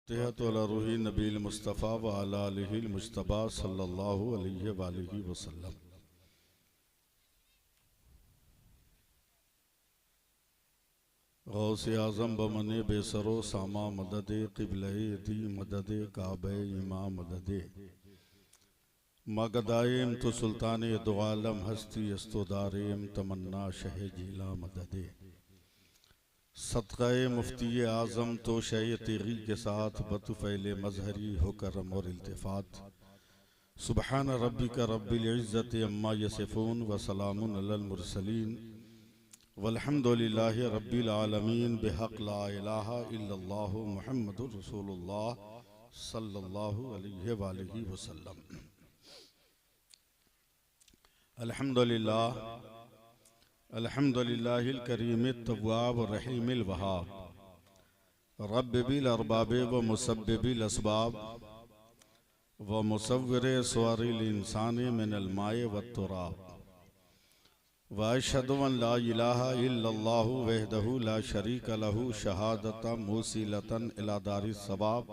तहत अला रूही नबील मुस्तफ़ा व अला आलिहिल मुज्तबा सल्लल्लाहु अलैहि वसल्लम। गौसे आज़म बमने बेसरो सामा मदद क़िबले दी मदद काबे इमाम मदद मगदायम तो सुल्तान दो आलम हस्ती अस्तोदारेम तमन्ना शह जिला मदद सदक़े मुफ्ती आज़म तो शय तेगी के साथ बतफ़ैल मजहरी हो करम और इल्तिफ़ात। सुबहान रब्बिका रब्बिल इज़्ज़ति अम्मा यसिफ़ून व सलामुन अलल मुरसलीन वल्हम्दुलिल्लाहि रब्बिल आलमीन बिहक़ ला इलाहा इल्लल्लाहु मुहम्मदुर रसूलुल्लाह सल्लल्लाहु अलैहि वसल्लम। अल्हम्दुलिल्लाह अल्हम्दुलिल्लाहिल करीमित तव्वाब रहीमिल वहाब रब्बिल अरबाब व मुसब्बिबिल अस्बाब व मुसव्विर सवारिल इंसान मिनल माए व तुराब व अशहदु अन ला इलाहा इल्लल्लाहु वहदहु ला शरीक लहु शहादता मूसिलतन इला दारिस सवाब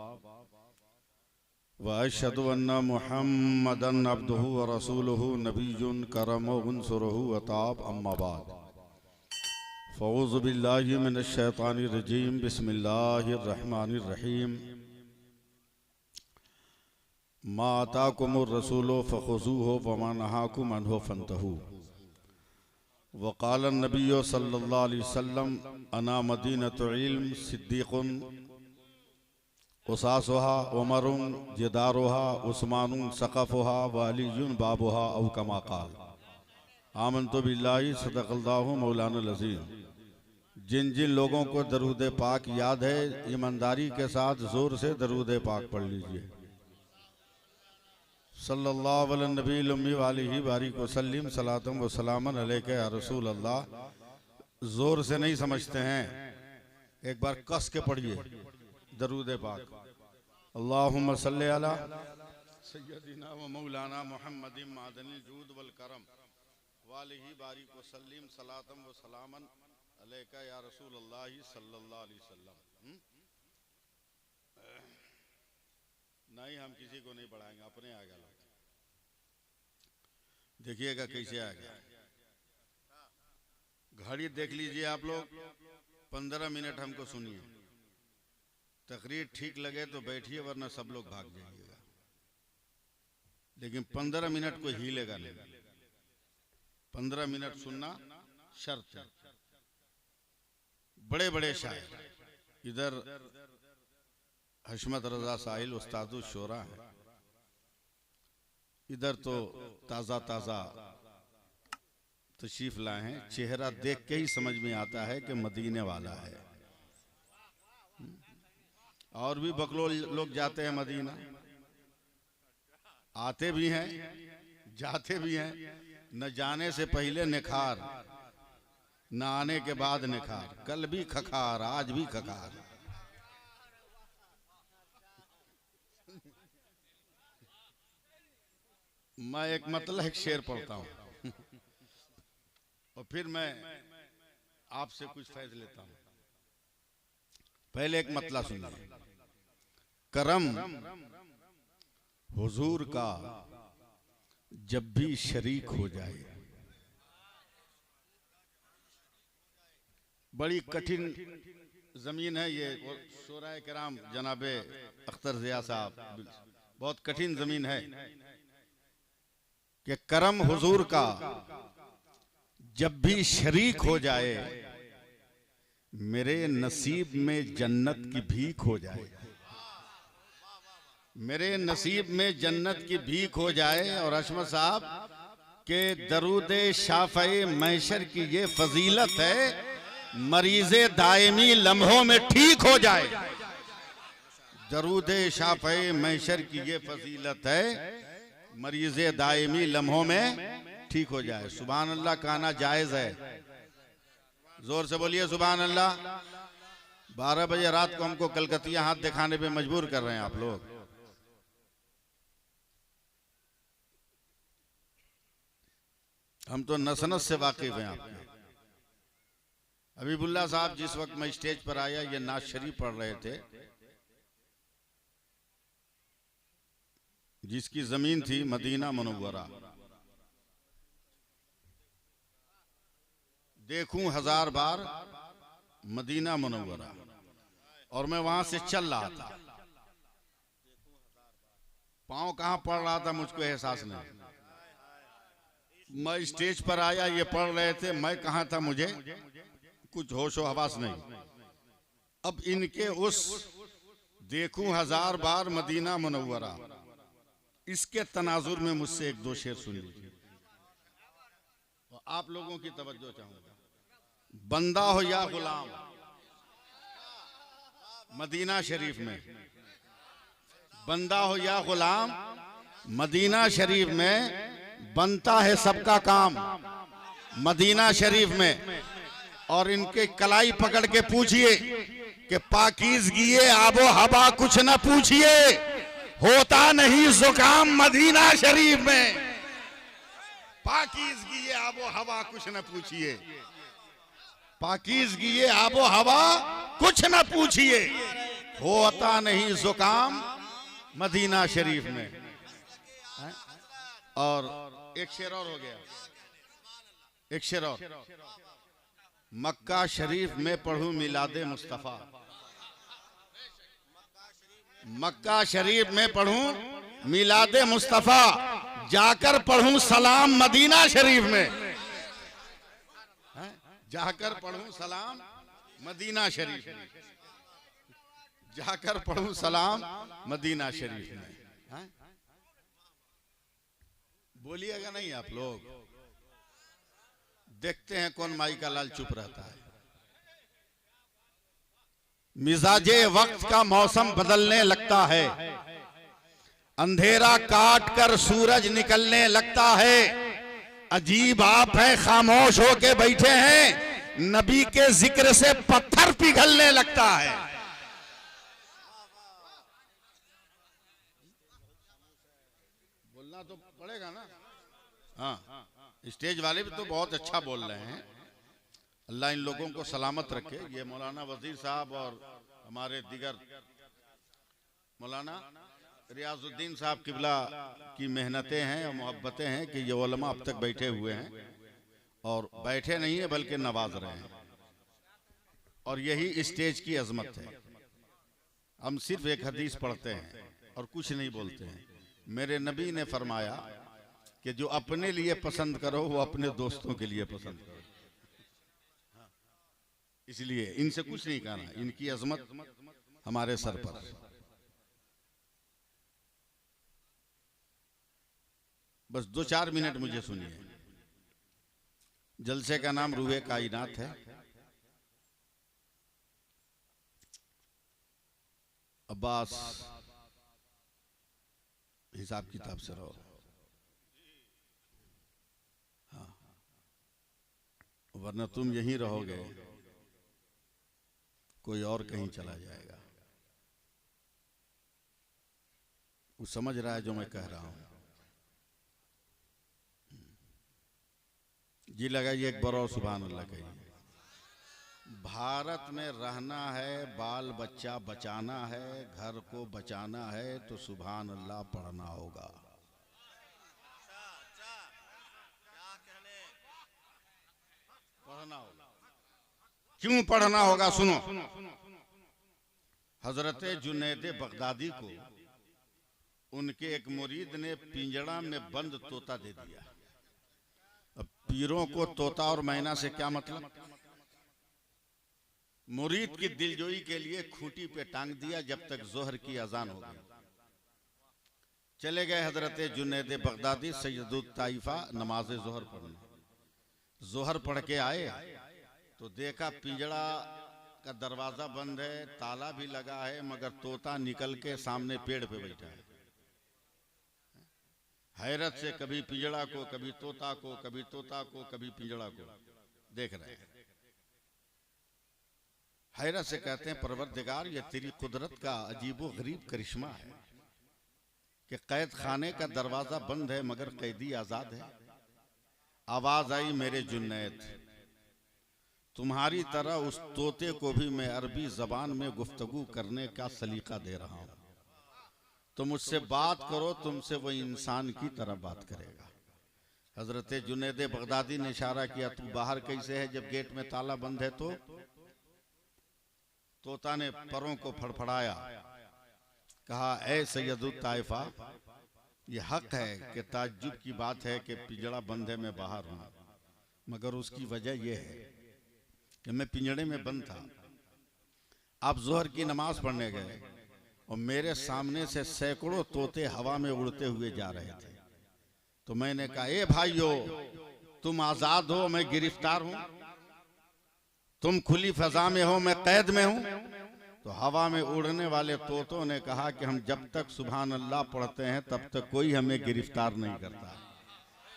व अशहदु अन्ना मुहम्मदन अब्दुहु व रसूलुहु नबियुन करमु उन्सुरुहु अताब अम्मा बाद फ़ऊज़ु बिल्लाहि मिनश शैतानिर रजीम बिस्मिल्लाहिर रहमानिर रहीम। मा आताकुमुर रसूलु फ़ख़ुज़ूहु व मा नहाकुम अन्हु फ़न्तहू। वक़ाल नबिय्यु सल्लल्लाहु अलैहि वसल्लम अना मदीनतुल इल्म सिद्दीक़ुन उसासुहा उमरुन जिदारुहा उस्मानुन सक़फ़ुहा व अलीयुन बाबुहा औ कमा क़ाल। आमनतु बिल्लाहि सदक़ल्लाहु मौलाना अज़ीम। जिन जिन लोगों को दरूद पाक याद है ईमानदारी के साथ जोर से दरूद पाक पढ़ लीजिए। सल्लल्लाहु अलैहि नबील उम्मी वालिही बारिक वसल्लम सलातम व सलामन अलैका या रसूल अल्लाह। जोर से नहीं समझते हैं, एक बार कस के पढ़िए दरूद पाक। अल्लाहुम्मा सल्ली अला सय्यदिना व मौलाना मुहम्मदिन मादनिल जूद वल करम वालिही बारिक वसल्लम सलातम व सलामन अलैका या रसूल अल्लाह सल्लल्लाहु अलैहि वसल्लम। नहीं, हम किसी को नहीं पढ़ाएंगे, अपने आ गया। देखिएगा कैसे आ गया। घड़ी देख लीजिए आप लोग, 15 मिनट हमको सुनिए। तकरीर ठीक लगे तो बैठिए, वरना सब लोग भाग जाइएगा। लेकिन 15 मिनट को हिलेगा नहीं। 15 मिनट सुनना शर्त है। बड़े बड़े शायर, इधर हशमत रजा साहिल उस्तादु शोरा है, इधर तो ताज़ा ताज़ा तशरीफ लाए हैं। चेहरा देख के ही समझ में आता है कि मदीने वाला है। और भी बकलो लोग जाते हैं मदीना, आते भी हैं जाते भी हैं। न जाने से पहले निखार, न आने के बाद निखार। कल भी खखार, आज भी खखार। मैं एक मतलब एक शेर पढ़ता हूं और फिर मैं आपसे कुछ फैज लेता हूं। पहले एक मतला सुनिए। करम हुजूर का जब भी शरीक हो जाए। बड़ी कठिन जमीन है ये। शोराए किराम जनाबे अख्तर ज़िया साहब, बहुत कठिन जमीन है कि करम हुजूर का जब भी शरीक हो जाए, मेरे नसीब में जन्नत की भीख हो जाए। मेरे नसीब में जन्नत की भीख हो जाए। और अशमत साहब के दरूद शाफ़े मैशर की ये फजीलत है, मरीज़े दायमी लम्हों में ठीक हो जाए। दरूद शाफ़े मैशर की ये फजीलत है, मरीज़े दायमी लम्हों में ठीक हो जाए। सुभान अल्लाह कहना जायज़ है। जोर से बोलिए सुभान अल्लाह। 12 बजे रात को हमको कलकतिया हाथ दिखाने पे मजबूर कर रहे हैं आप लोग। हम तो नस नस से वाकिफ हैं आपके। हबीबुल्लाह साहब जिस वक्त मैं स्टेज पर आया, ये नाज शरीफ पढ़ रहे थे, जिसकी जमीन थी मदीना मुनव्वरा। देखूं 1000 बार मदीना मुनव्वरा, और मैं वहां से चल रहा था। पांव कहां पड़ रहा था मुझको एहसास नहीं। मैं स्टेज पर आया, ये पढ़ रहे थे, मैं कहां था मुझे कुछ होशो हवास नहीं। अब इनके उस देखूं 1000 बार मदीना मुनव्वरा, इसके तनाजुर में मुझसे एक दो शेर सुन लीजिए। आप लोगों की तवज्जो चाहूंगा। बंदा हो या गुलाम, मदीना शरीफ में, बंदा हो या गुलाम, मदीना शरीफ में बनता है सबका काम। मदीना शरीफ में। और इनके कलाई पकड़ के पूछिए कि पाकीज़गी आबो हवा कुछ न पूछिए, होता नहीं जुकाम मदीना शरीफ में। पाकीज़गी आबो हवा कुछ न पूछिए, पाकीज़गी आबो हवा कुछ न पूछिए, होता नहीं जुकाम मदीना शरीफ में। और एक शेर और हो गया, एक शेर और। मक्का शरीफ में पढ़ूं मिलादे मुस्तफा, मक्का शरीफ में पढ़ूं मिलादे मुस्तफा, जाकर पढ़ूं सलाम मदीना शरीफ में, जाकर पढ़ूं सलाम मदीना शरीफ में, जाकर पढ़ूं सलाम मदीना शरीफ में। बोलिएगा नहीं आप लोग? देखते हैं कौन माई का लाल चुप रहता है। मिजाजे वक्त का मौसम बदलने लगता है, अंधेरा काट कर सूरज निकलने लगता है। अजीब आप हैं, खामोश होके बैठे हैं, नबी के जिक्र से पत्थर पिघलने लगता है। बोलना तो पड़ेगा ना। हाँ, स्टेज वाले भी तो बहुत अच्छा बोल रहे हैं। अल्लाह इन लोगों को सलामत रखे। ये मौलाना वजीर साहब और हमारे दिगर मौलाना रियाजुद्दीन साहब किबला की मेहनतें हैं और मोहब्बतें हैं कि ये उलमा अब तक बैठे हुए हैं, और बैठे नहीं है बल्कि नवाज रहे हैं। और यही स्टेज की अजमत है। हम सिर्फ एक हदीस पढ़ते हैं और कुछ नहीं बोलते हैं। मेरे नबी ने फरमाया कि जो अपने लिए पसंद करो वो अपने दोस्तों के लिए पसंद करो। इसलिए इनसे कुछ नहीं कहना, इनकी अजमत हमारे सर पर। बस 2-4 मिनट मुझे सुनिए। जलसे का नाम रूहे कायनात है। अब्बास हिसाब किताब से रहो। हाँ, वरना तुम यहीं रहोगे, कोई और कहीं चला जाएगा। वो समझ रहा है जो मैं कह रहा हूं? जी लगाइए एक बार और सुभान अल्लाह कहिए। भारत में रहना है, बाल बच्चा बचाना है, घर को बचाना है तो सुभान अल्लाह पढ़ना होगा। पढ़ना होगा। क्यों पढ़ना होगा? सुनो, हजरत जुनैद बगदादी को उनके एक मुरीद ने पिंजड़ा में बंद तोता दे दिया। अब पीरों को तोता और मैना से क्या मतलब? मुरीद की दिलजोई के लिए खूंटी पे टांग दिया जब तक जोहर की अजान हो गई। चले गए हजरत जुनैद बगदादी सैयदुत ताइफा नमाज जोहर पढ़ने। जोहर पढ़ के आए तो देखा पिंजड़ा का दरवाजा बंद है, ताला भी लगा है, मगर तोता निकल के सामने पेड़ पे बैठा है। हैरत से कभी पिंजड़ा को, कभी तोता को, कभी तोता को, कभी पिंजड़ा को देख रहे हैं। हैरत से कहते हैं, परवरदिगार ये तेरी कुदरत का अजीबो गरीब करिश्मा है कि कैद खाने का दरवाजा बंद है मगर कैदी आजाद है। आवाज आई, मेरे जुनैद, तुम्हारी तरह उस तोते को भी मैं अरबी जबान में गुफ्तगू करने का सलीका दे रहा हूं। तो मुझसे बात करो, तुमसे वो इंसान की तरह बात करेगा। हजरत जुनैद बगदादी ने इशारा किया, तू बाहर कैसे है जब गेट में ताला बंद है? तो तोता ने परों को फड़फड़ाया, कहा ए सैयदुत ताइफा, ये हक है कि ताज्जुब की बात है कि पिंजड़ा बंद है, मैं बाहर हूं, मगर उसकी वजह यह है कि मैं पिंजड़े में बंद था। आप जोहर की नमाज पढ़ने गए और मेरे सामने से सैकड़ों तोते हवा में उड़ते हुए जा रहे थे। तो मैंने कहा, ए भाइयों, तुम आजाद हो, मैं गिरफ्तार हूं, तुम खुली फजा में हो, मैं कैद में हूं। तो हवा में उड़ने वाले तोतों ने कहा कि हम जब तक सुभान अल्लाह पढ़ते हैं तब तक कोई हमें गिरफ्तार नहीं करता,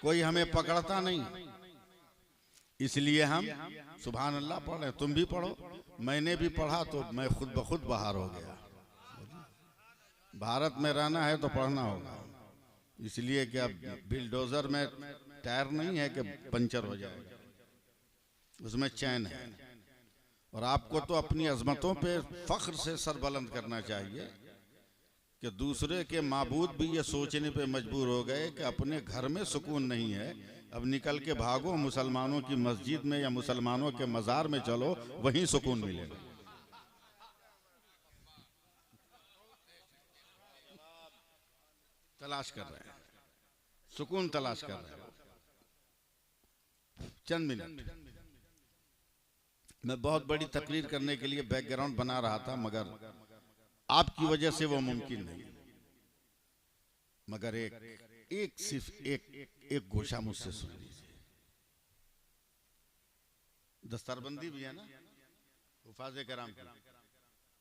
कोई हमें पकड़ता नहीं, इसलिए हम सुभान अल्लाह पढ़ रहे। तुम भी पढ़ो। मैंने भी पढ़ा तो मैं खुद ब खुद बाहर हो गया। भारत में रहना है तो पढ़ना होगा, इसलिए कि अब बिल्डोजर में टायर नहीं है कि पंचर हो जाएगा, उसमें चैन है। और आपको तो अपनी अजमतों पे फख्र से सर बुलंद करना चाहिए कि दूसरे के माबूद भी ये सोचने पे मजबूर हो गए कि अपने घर में सुकून नहीं है, अब निकल के भागो मुसलमानों की मस्जिद में या मुसलमानों के मजार में चलो, वहीं सुकून मिलेगा। तलाश कर रहे हैं, सुकून तलाश कर रहे हैं। चंद मिनट, मैं बहुत बड़ी तकरीर करने के लिए बैकग्राउंड बना रहा था, मगर आपकी वजह से वो मुमकिन नहीं। मगर सिर्फ एक गोशा मुझसे सुन लीजिए। दस्तरबंदी भी है ना हुफाज़े कराम की।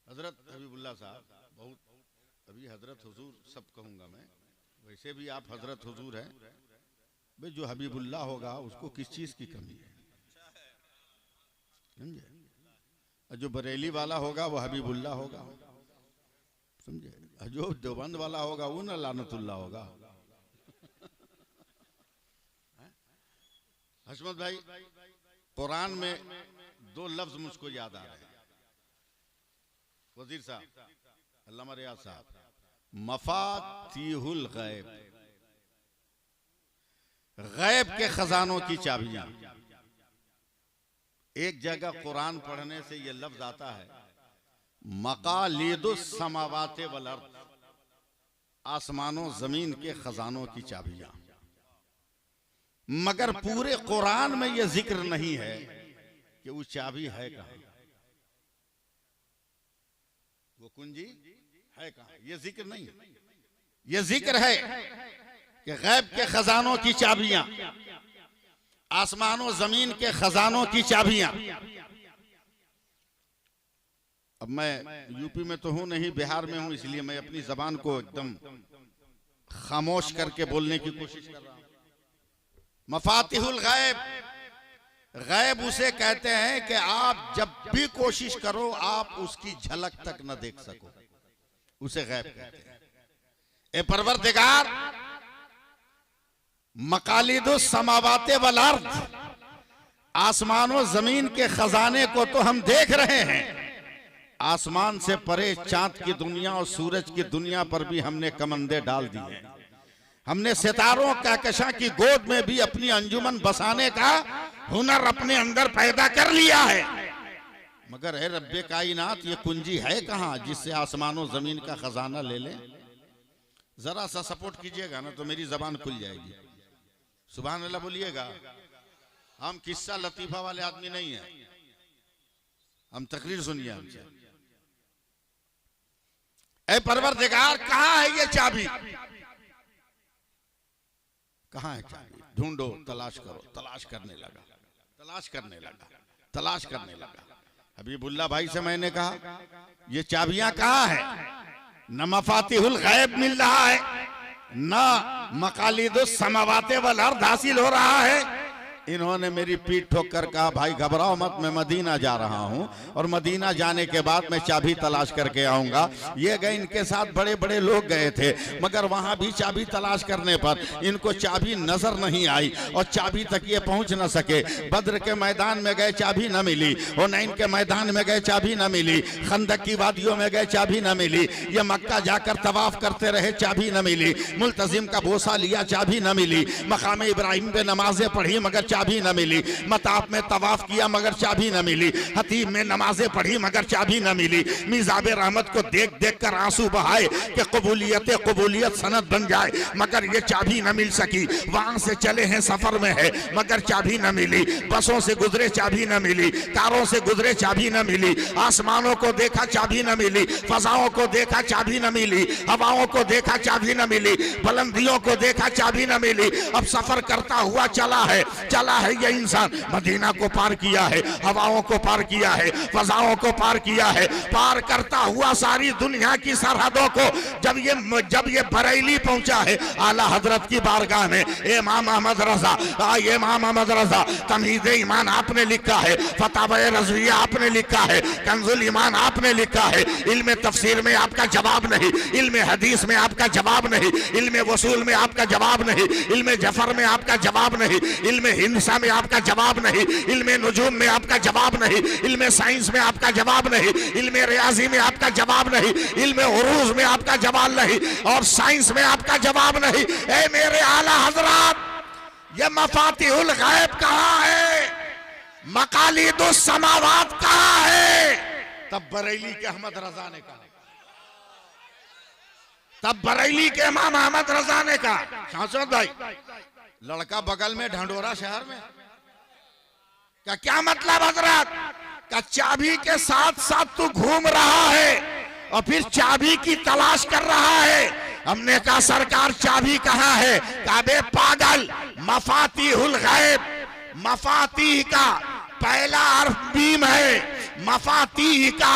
हजरत हबीबुल्लाह साहब, बहुत अभी हजरत हुजूर सब कहूंगा मैं, वैसे भी आप हजरत हुजूर हैं भाई। जो हबीबुल्लाह होगा उसको किस चीज की कमी है, समझे? जो बरेली वाला होगा वो हबीबुल्लाह होगा, समझे? जो देवबंद वाला होगा वो ना लानतुल्लाह होगा। हशमत भाई, कुरान में दो लफ्ज मुझको याद आ रहे हैं। वजीर साहब, अल्लामा रियाज साहब, मफातिहुल गैब, गैब के खजानों की चाबियां। एक जगह कुरान पढ़ने से यह लफ्ज आता है, मकालिदुस समावाते वल अर्द, आसमानों जमीन के खजानों की चाबियां। मगर पूरे कुरान में यह जिक्र नहीं है कि वो चाबी है कहां, वो कुंजी है कहां, यह जिक्र नहीं। यह जिक्र है कि गैब के खजानों की चाबियां, आसमानों जमीन के खजानों की चाबियां। अब मैं यूपी में तो हूं नहीं, बिहार में हूं, इसलिए मैं अपनी जबान को एकदम खामोश करके बोलने की कोशिश कर रहा हूं। मफातिहुल गैब, गैब उसे कहते हैं कि आप जब भी कोशिश करो आप उसकी झलक तक न देख सको, उसे गैब कहते हैं। ए परवरदिगार, मकालिदुस समावाते वल अर्द, आसमानों जमीन के खजाने को तो हम देख रहे हैं, आसमान से परे चांद की दुनिया और सूरज की दुनिया पर भी हमने कमंदे डाल दी हैं। हमने सितारों कहकशां की गोद में भी अपनी अंजुमन बसाने का हुनर अपने अंदर पैदा कर लिया है। मगर है रब्बे कायनात, ये कुंजी है कहां जिससे आसमानों जमीन का खजाना ले ले? जरा सा सपोर्ट कीजिएगा ना तो मेरी जबान खुल जाएगी। सुभान अल्लाह बोलिएगा। हम किस्सा लतीफा वाले आदमी नहीं है, हम तकरीर सुनिए हमसे। ऐ परवरदिगार, कहां है ये चाबी? कहां है चाबी? ढूंढो, तलाश करो। तलाश करने लगा, तलाश करने लगा, तलाश करने लगा। हबीबुल्लाह भाई से मैंने कहा, ये चाबियां कहां है? न मफातिहुल गैब मिल रहा है, न मकालिदुस समावाते वल अर्द हासिल हो रहा है, इन्होंने मेरी पीठ ठोक कर कहा भाई घबराओ मत, मैं मदीना जा रहा हूं और मदीना जाने के बाद मैं चाबी तलाश करके आऊंगा। ये गए, इनके साथ बड़े बड़े लोग गए थे, मगर वहां भी चाबी तलाश करने पर इनको चाबी नजर नहीं आई और चाबी तक ये पहुंच न सके। बद्र के मैदान में गए, चाबी न मिली। हुनैन के मैदान में गए, चाबी न मिली। खंदक की वादियों में गए, चाबी न मिली। ये मक्का जाकर तवाफ करते रहे, चाबी न मिली। मुल्तजिम का बोसा लिया, चाबी न मिली। मकाम इब्राहिम पे नमाजें पढ़ी मगर चाबी न मिली। मताफ में तवाफ किया मगर चाबी न मिली। हतीम में नमाजें पढ़ी मगर चाबी न मिली। मिजाब रहमत को देख देख कर आंसू बहाए कि कबूलियत सनद बन जाए, मगर ये चाबी न मिल सकी। वहां से चले हैं, सफर में है, मगर चाबी न मिली। बसों से गुजरे, चाबी न मिली। कारों से गुजरे, चाबी न मिली। आसमानों को देखा, चाबी न मिली। फजाओं को देखा, चाबी न मिली। हवाओं को देखा, चाबी न मिली। बुलंदियों को देखा, चाबी न मिली। अब सफर करता हुआ चला है ये इंसान। मदीना को पार किया है, हवाओं को पार किया है, फजाओं को पार किया है, पार करता हुआ सारी दुनिया की सरहदों को जब ये बरेली पहुंचा है आला हजरत की बारगाह में, इमाम अहमद रजा तमीज़ ईमान आपने लिखा है, फतावा रज़विया आपने लिखा है, कंजुल ईमान आपने लिखा है। इल्म तफसीर में आपका जवाब नहीं, इल्म हदीस में आपका जवाब नहीं, इल्म वसूल में आपका जवाब नहीं, इल्म जफर में आपका जवाब नहीं, इल्म हिंसा में आपका जवाब नहीं, इल्म नुजूम में आपका जवाब नहीं, इल्म साइंस में आपका जवाब नहीं, इल्म रियाजी में आपका जवाब नहीं, इल्म उरूज में आपका जवाब नहीं, और साइंस में आपका जवाब नहीं। ए मेरे आला हजरात, ये मफातिहुल गैब कहाँ है, मकालिदुस समावात कहाँ है? तब बरेली के अहमद रजा ने कहा, तब बरेली के इमाम अहमद रजा ने कहा। शाहसद भाई, लड़का बगल में ढंढोरा शहर में, क्या मतलब हजरत? का चाबी के साथ साथ तू घूम रहा है और फिर चाबी की तलाश कर रहा है। हमने कहा सरकार चाबी कहाँ है? काबे पागल, मफातिहुल गैब, मफातीह का पहला हर्फ मीम है, मफातीह का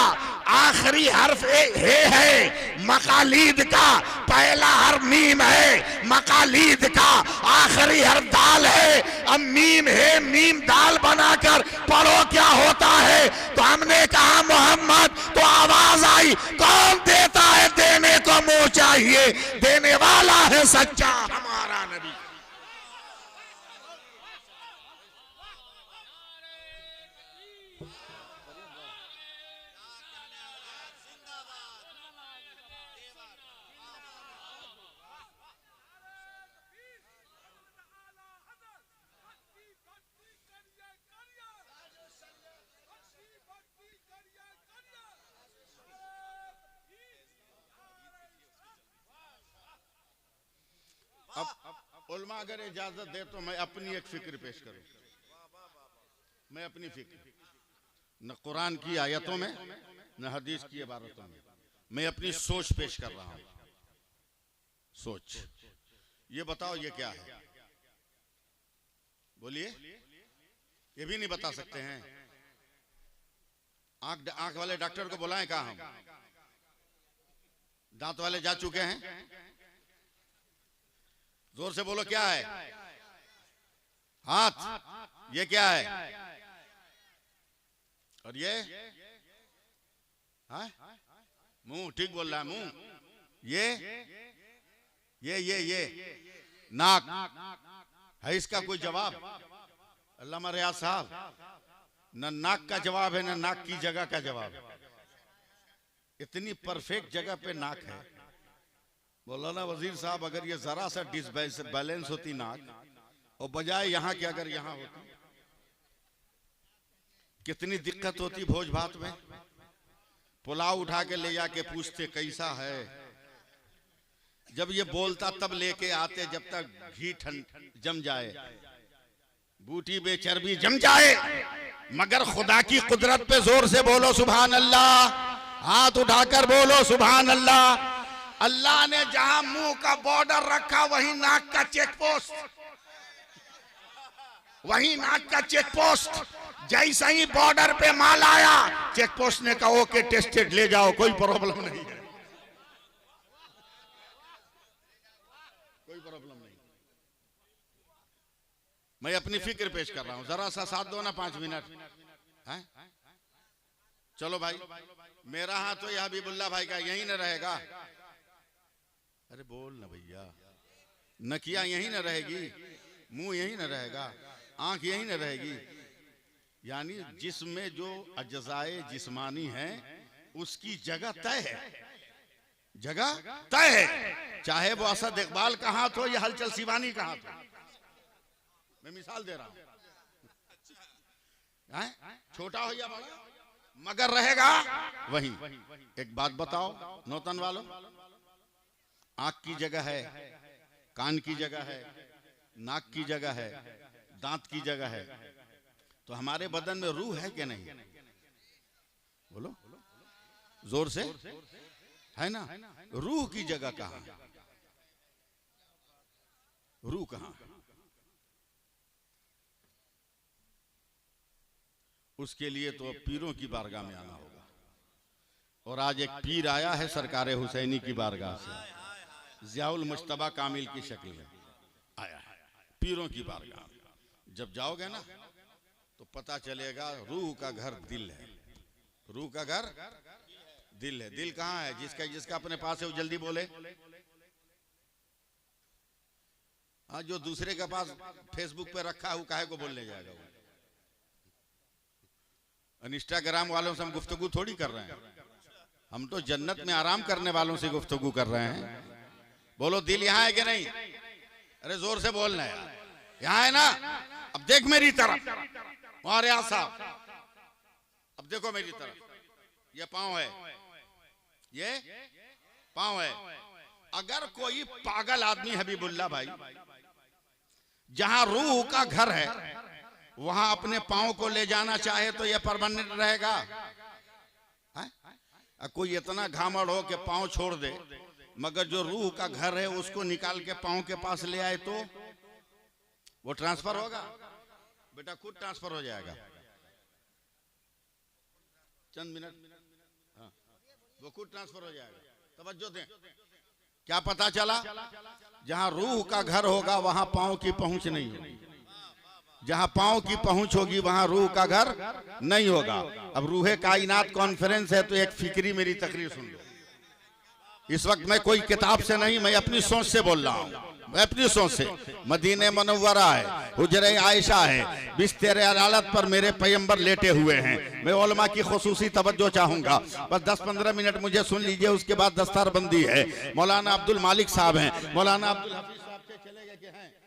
आखिरी हर्फ है, मकालीद का पहला हर्फ मीम है, मकालीद का आखिरी हर्फ दाल है। अब मीम है, मीम दाल बनाकर पढ़ो क्या होता है। तो हमने कहा मोहम्मद, तो आवाज आई, कौन देता है? देने को मुंह चाहिए, देने वाला है सच्चा हमारा नबी। उल्मा अगर इजाजत दे तो मैं अपनी एक फिक्र पेश करूं। मैं अपनी फिक्र, न कुरान की आयतों में न हदीस की इबारतों में, मैं अपनी सोच पेश कर रहा हूं। सोच, ये बताओ ये क्या है? बोलिए, ये भी नहीं बता सकते हैं? आंख वाले डॉक्टर को बुलाएं, कहा हम? दांत वाले जा चुके हैं? जोर से बोलो, क्या है? हाथ, ये क्या है? और ये मुंह, ठीक बोल रहा है, मुंह। ये नाक है, इसका कोई जवाब? अल्लामा रियाज साहब, न नाक का जवाब है, न नाक की जगह का जवाब है। इतनी परफेक्ट जगह पे नाक है। मौलाना वजीर साहब, अगर ये जरा सा डिसबैलेंस होती नाक, और बजाय यहाँ के अगर यहाँ होती, कितनी दिक्कत होती भोज भात में। पुलाव उठा के ले जाके पूछते कैसा है, जब ये बोलता तब लेके आते, जब तक घी जम जाए, बूटी में चर्बी जम जाए। मगर खुदा की कुदरत पे जोर से बोलो सुभान अल्लाह, हाथ उठाकर बोलो सुभान अल्लाह। अल्लाह ने जहां मुंह का बॉर्डर रखा, वहीं नाक का चेक पोस्ट, वहीं नाक का चेक पोस्ट। जैसे ही बॉर्डर पे माल आया, चेक पोस्ट ने कहा ओके, टेस्टेड, ले जाओ, कोई प्रॉब्लम नहीं है, कोई प्रॉब्लम नहीं। मैं अपनी फिक्र पेश कर रहा हूं, जरा सा साथ दो ना 5 मिनट है? चलो भाई, मेरा हाथ तो यह हबीबुल्लाह भाई का यहीं न रहेगा। अरे बोल ना भैया, नकिया यहीं न रहेगी, मुंह यहीं न रहेगा, आंख यहीं न रहेगी। यानी जिसमें जो अज्जाए जिस्मानी है उसकी जगह तय है, जगह तय है, चाहे वो असद इकबाल का हाथ हो या हलचल शिवानी का हाथ हो। मैं मिसाल दे रहा हूं, छोटा हो या बड़ा, मगर रहेगा वही। एक बात बताओ नौतन वालों, आंख की जगह है, कान की जगह है, नाक की जगह है, दांत की जगह है, तो हमारे बदन में रूह है कि नहीं? बोलो जोर से, है ना? रूह की जगह कहां है? रूह कहां है? उसके लिए तो पीरों की बारगाह में आना होगा। और आज एक पीर आया है सरकारे हुसैनी की बारगाह से, ज़ियाउल मुश्तबा कामिल की शक्ल में आया है पीरों की बारगाह। जब जाओगे ना तो पता चलेगा रूह का घर दिल है, रूह का घर दिल है। दिल कहाँ है? जिसका जिसका अपने पास है वो जल्दी बोले। हाँ, जो दूसरे के पास फेसबुक पे रखा है वो काहे को बोलने जाएगा? वो इंस्टाग्राम वालों से हम गुफ्तगू थोड़ी कर रहे हैं, हम तो जन्नत में आराम करने वालों से गुफ्तगू कर रहे हैं। बोलो दिल यहाँ है कि नहीं? अरे जोर से बोलना है, यहाँ है ना? अब देख मेरी तरफ, वहां रियाज साहब, अब देखो मेरी तरफ, ये पांव है, ये पांव है। अगर कोई पागल आदमी हबीबुल्लाह भाई जहां रूह का घर है वहां अपने पांव को ले जाना चाहे तो यह परमानेंट रहेगा? कोई इतना घामड़ हो कि पांव छोड़ दे, मगर जो रूह का घर है उसको निकाल के पांव के पास ले आए तो वो ट्रांसफर होगा? बेटा खुद ट्रांसफर हो जाएगा। चंद मिनट, हाँ, वो खुद ट्रांसफर हो जाएगा। तवज्जो दें। क्या पता चला? जहां रूह का घर होगा वहां पांव की पहुंच नहीं होगी, जहां पांव की पहुंच होगी वहां रूह का घर नहीं होगा। अब रूहे कायनात कॉन्फ्रेंस है तो एक फिक्री मेरी तकरीर सुन लो। इस वक्त मैं कोई किताब से नहीं, मैं अपनी सोच से बोल रहा हूं, मैं अपनी सोच से। मदीने मुनव्वरा है, हुजरे आयशा है, बिस्तर अदालत पर मेरे पैगंबर लेटे हुए हैं। मैं उलमा की खुसूसी तवज्जो चाहूंगा, बस 10-15 मिनट मुझे सुन लीजिए, उसके बाद दस्तारबंदी है। मौलाना अब्दुल मालिक साहब हैं, मौलाना अब्दुल हफीज साहब से चले गए कि हैं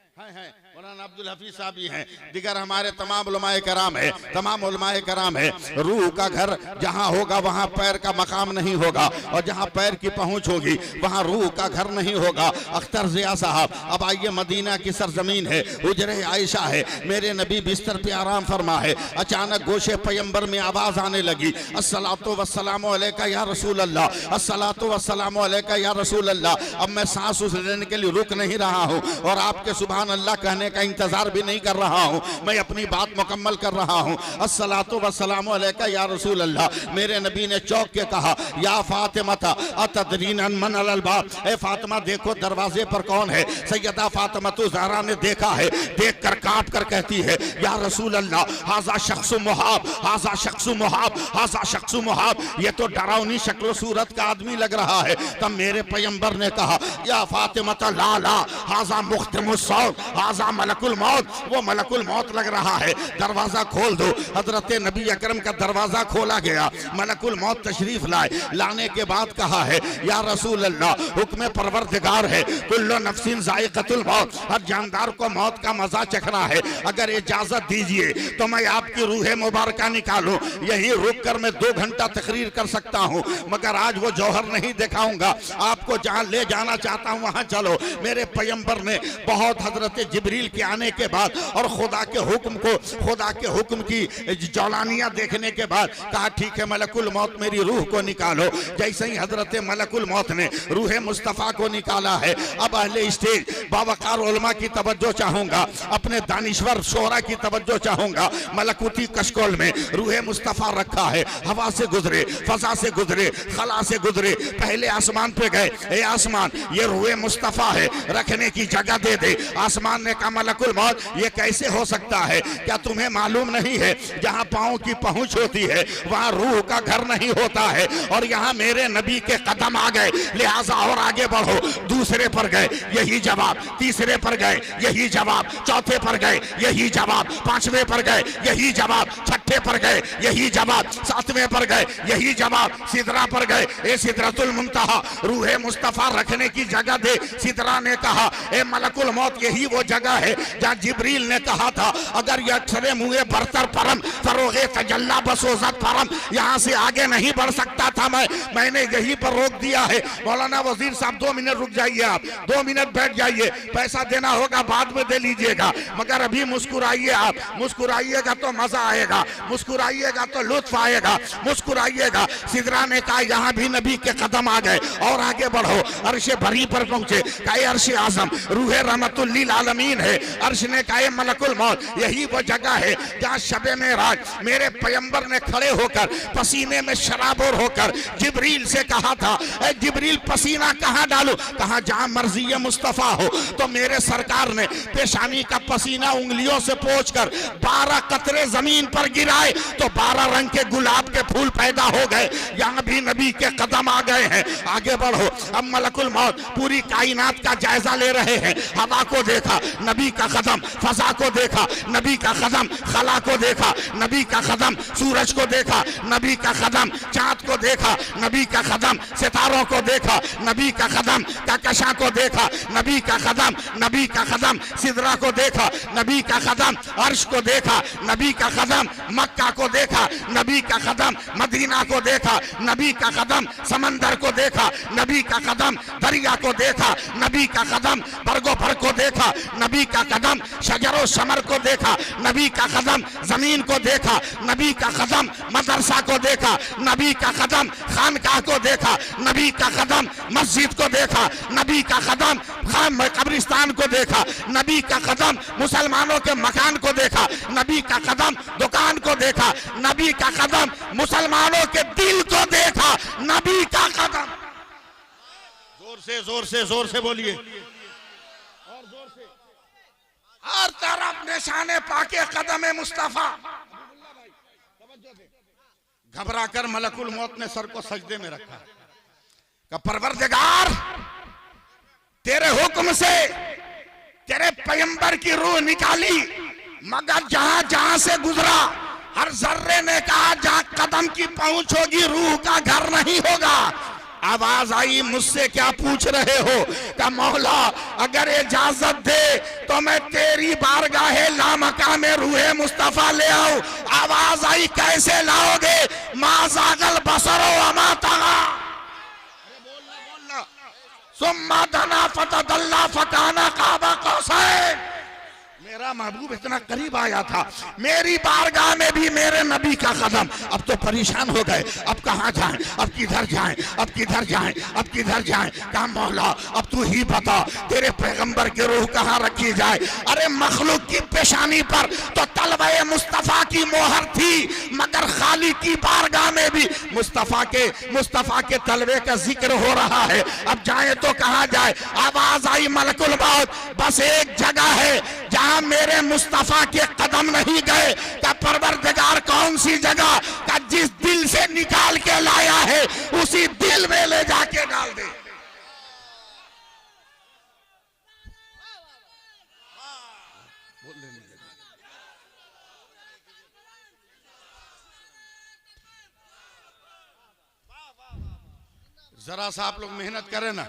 मौलाना अब्दुल हफीज साहब ही हैं, दिगर हमारे तमाम उलमाए कराम है, तमाम उलमाए कराम है। रूह का घर जहां होगा वहां पैर का मकाम नहीं होगा, और जहां पैर की पहुंच होगी वहां रूह का घर नहीं होगा। अख्तर ज़िया साहब, अब आइए, मदीना की सरजमीन है, हुजरे आयशा है, मेरे नबी बिस्तर पे आराम फरमा है। अचानक गोशे पैगंबर में आवाज आने लगी, अस्सलातु वस्सलामु अलैका या रसूल अल्लाह, अस्सलातु वस्सलामु अलैका या रसूल अल्लाह। अब मैं सांस लेने के लिए रुक नहीं रहा हूँ और आपके सुभान अल्लाह कहने का इंतजार भी नहीं कर रहा हूँ, मैं अपनी बात मुकम्मल कर रहा हूँ। अस्सलातु वस्सलामु अलैका या रसूल अल्लाह। मेरे नबी ने चौंक के कहा, या फातिमा अतदरीन मन अलल बाब, ए फातिमा देखो दरवाजे पर कौन है? सैयदा फातिमा तो ज़हरा ने देखा है, देख कर काट कर कहती है, या रसूल अल्लाह, हाजा शख्सु मुहाब, हाजा शख्सु मुहाब, हाजा शख्सु मुहाब, ये तो डरावनी शक्ल सूरत का आदमी लग रहा है। तब मेरे पैगंबर ने कहा, या फातिमा ला ला, हाजा मुख्तिमुस सौत, हाजा मलकुल मौत, वो मलकुल मौत लग रहा है, दरवाजा खोल दो। हजरत नबी अकरम का दरवाजा खोला गया, मलकुल मौत तशरीफ लाए। लाने के बाद कहा है, या रसूल अल्लाह, हुक्म परवरदिगार है, कुल्लु नफ्सिन जायक़तुल मौत, हर जानदार को मौत का मजा चखना है, अगर इजाजत दीजिए तो मैं आपकी रूह मुबारक निकालूं। यही रुक कर मैं 2 घंटा तकरीर कर सकता हूं, मगर आज वो जौहर नहीं दिखाऊंगा, आपको जहां ले जाना चाहता हूं वहां चलो। मेरे पैगंबर ने बहुत हजरत जिब्रील के आने के बाद और खुदा के हुक्म को, खुदा के हुक्म की जौलानियां देखने के बाद कहा, ठीक है मलकुल मौत मेरी रूह को निकालो। जैसे ही हजरत मलकुल मौत ने रूह मुस्तफ़ा को निकाला है, अब अहले स्टेज बावकार उलमा की तवज्जो चाहूंगा, अपने दानिश्वर शोरा की तवज्जो चाहूंगा। मलकुती कशकोल में रूह मुस्तफ़ा रखा है, हवा से गुजरे, फजा से गुजरे, खला से गुजरे, पहले आसमान पे गए, ए आसमान ये रूह मुस्तफ़ा है, रखने की जगह दे दे। आसमान ने कहा मलकुल मौत ये कैसे हो सकता है, क्या तुम्हें मालूम नहीं है जहां पांव की पहुंच होती है वहां रूह का घर नहीं होता है, और यहां मेरे नबी के कदम आ गए, लिहाजा और आगे बढ़ो। दूसरे पर गए यही जवाब, तीसरे पर गए यही जवाब, चौथे पर गए यही जवाब, पांचवें पर गए यही जवाब, छठे पर गए यही जवाब, सातवें पर गए यही जवाब, सिदरा पर गए, ए सिदरतुल मुंतहा रूहे मुस्तफा रखने की जगह दे। सिदरा ने कहा ए मलकुल मौत यही वो जगह है जहां जिब्रील ने कहा था अगर यह अक्षरे मुए बरतर परम फरोगे तजल्ला बसोजत परम, यहाँ से आगे नहीं बढ़ सकता था मैंने यहीं पर रोक दिया है। मौलाना वजीर साहब 2 मिनट रुक जाइए, आप 2 मिनट बैठ जाइए, पैसा देना होगा बाद में दे लीजिएगा, मगर अभी मुस्कुराइए, आप मुस्कुराइएगा तो मजा आएगा, मुस्कुराइएगा तो लुत्फ आएगा, मुस्कुराइएगा। सिदरा ने कहा यहाँ भी नबी के कदम आ गए, और आगे बढ़ो। अर्शे भरी पर पहुंचे, कहे अर्शे आजम रूहे रहमतुल लिल आलमीन है। अर्श ने कहा मलकुल मौत यही वो जगह है जहाँ शबे मेराज मेरे पैगंबर ने खड़े होकर पसीने में शराबोर होकर जिब्रील से कहा था ए जिब्रील पसीना कहाँ डालूं, कहा जहाँ मर्जी मुस्तफा हो। तो मेरे सरकार ने पेशानी का पसीना उंगलियों से पोंछकर 12 कतरे जमीन पर गिराए तो 12 रंग के गुलाब के फूल पैदा हो गए। यहाँ भी नबी के कदम आ गए हैं, आगे बढ़ो। अब मलकुल मौत पूरी कायनात का जायजा ले रहे हैं। हवा को देखा नबी का कदम, फजा को देखा नबी का कदम, खला को देखा नबी का कदम, सूरज को देखा नबी का कदम, चांद को देखा नबी का कदम, सितारों को देखा नबी का कदम, कहकशां को देखा नबी का कदम, नबी का कदम, सिदरा को देखा नबी का कदम, अर्श को देखा नबी का कदम, मक्का को देखा नबी का कदम, मदीना को देखा नबी का कदम, समंदर को देखा नबी का कदम, दरिया को देखा नबी का कदम, बरगो भर को देखा नबी का कदम, शजरो समर को देखा नबी का कदम, जमीन को देखा नबी का कदम, मदरसा को देखा नबी का कदम, खानकाह को देखा नबी का कदम, मस्जिद को देखा नबी का कदम, कब्रिस्तान को देखा नबी का कदम, मुसलमानों के मकान को देखा नबी का कदम, दुकान को देखा नबी का कदम, मुसलमानों के दिल को देखा नबी का कदम। जोर से बोलिए, और जोर से। हर तरफ निशाने पाके कदम मुस्तफा। घबरा कर मलकुल मौत ने सर को सजदे में रखा, का परवरदिगार तेरे हुक्म से तेरे पैगंबर की रूह निकाली, मगर जहां जहां से गुजरा हर जर्रे ने कहा जहां कदम की पहुंच होगी रूह का घर नहीं होगा। आवाज आई मुझसे क्या पूछ रहे हो, का मौला अगर इजाजत दे तो मैं तेरी बारगाहे लामका में रूहे मुस्तफा ले आऊं। आवाज आई कैसे लाओगे, माज़ागल बसरो वमा तगा, सुम्मा दना फतदल्ला फकाना काबा कौसैन। मेरा महबूब इतना करीब आया था, मेरी बारगाह में भी मेरे नबी का कदम। अब तो परेशान हो गए, अब कहाँ जाएं, अब किधर जाएं, अब किधर जाएं, अब किधर जाएं। कहा मौला अब तू ही बता तेरे पैगंबर की रूह कहाँ रखी जाए। अरे मखलूक की पेशानी पर तो तलवाए मुस्तफा की मोहर थी, मगर खाली की बारगाह में भी मुस्तफा के तलवे का जिक्र हो रहा है। अब जाए तो कहाँ जाए। आवाज आई मलकुल मौत बस एक जगह है जहां मेरे मुस्तफा के कदम नहीं गए। का परवरदिगार कौन सी जगह, का जिस दिल से निकाल के लाया है उसी दिल में ले जाके डाल दे। जरा सा आप लोग मेहनत करें ना,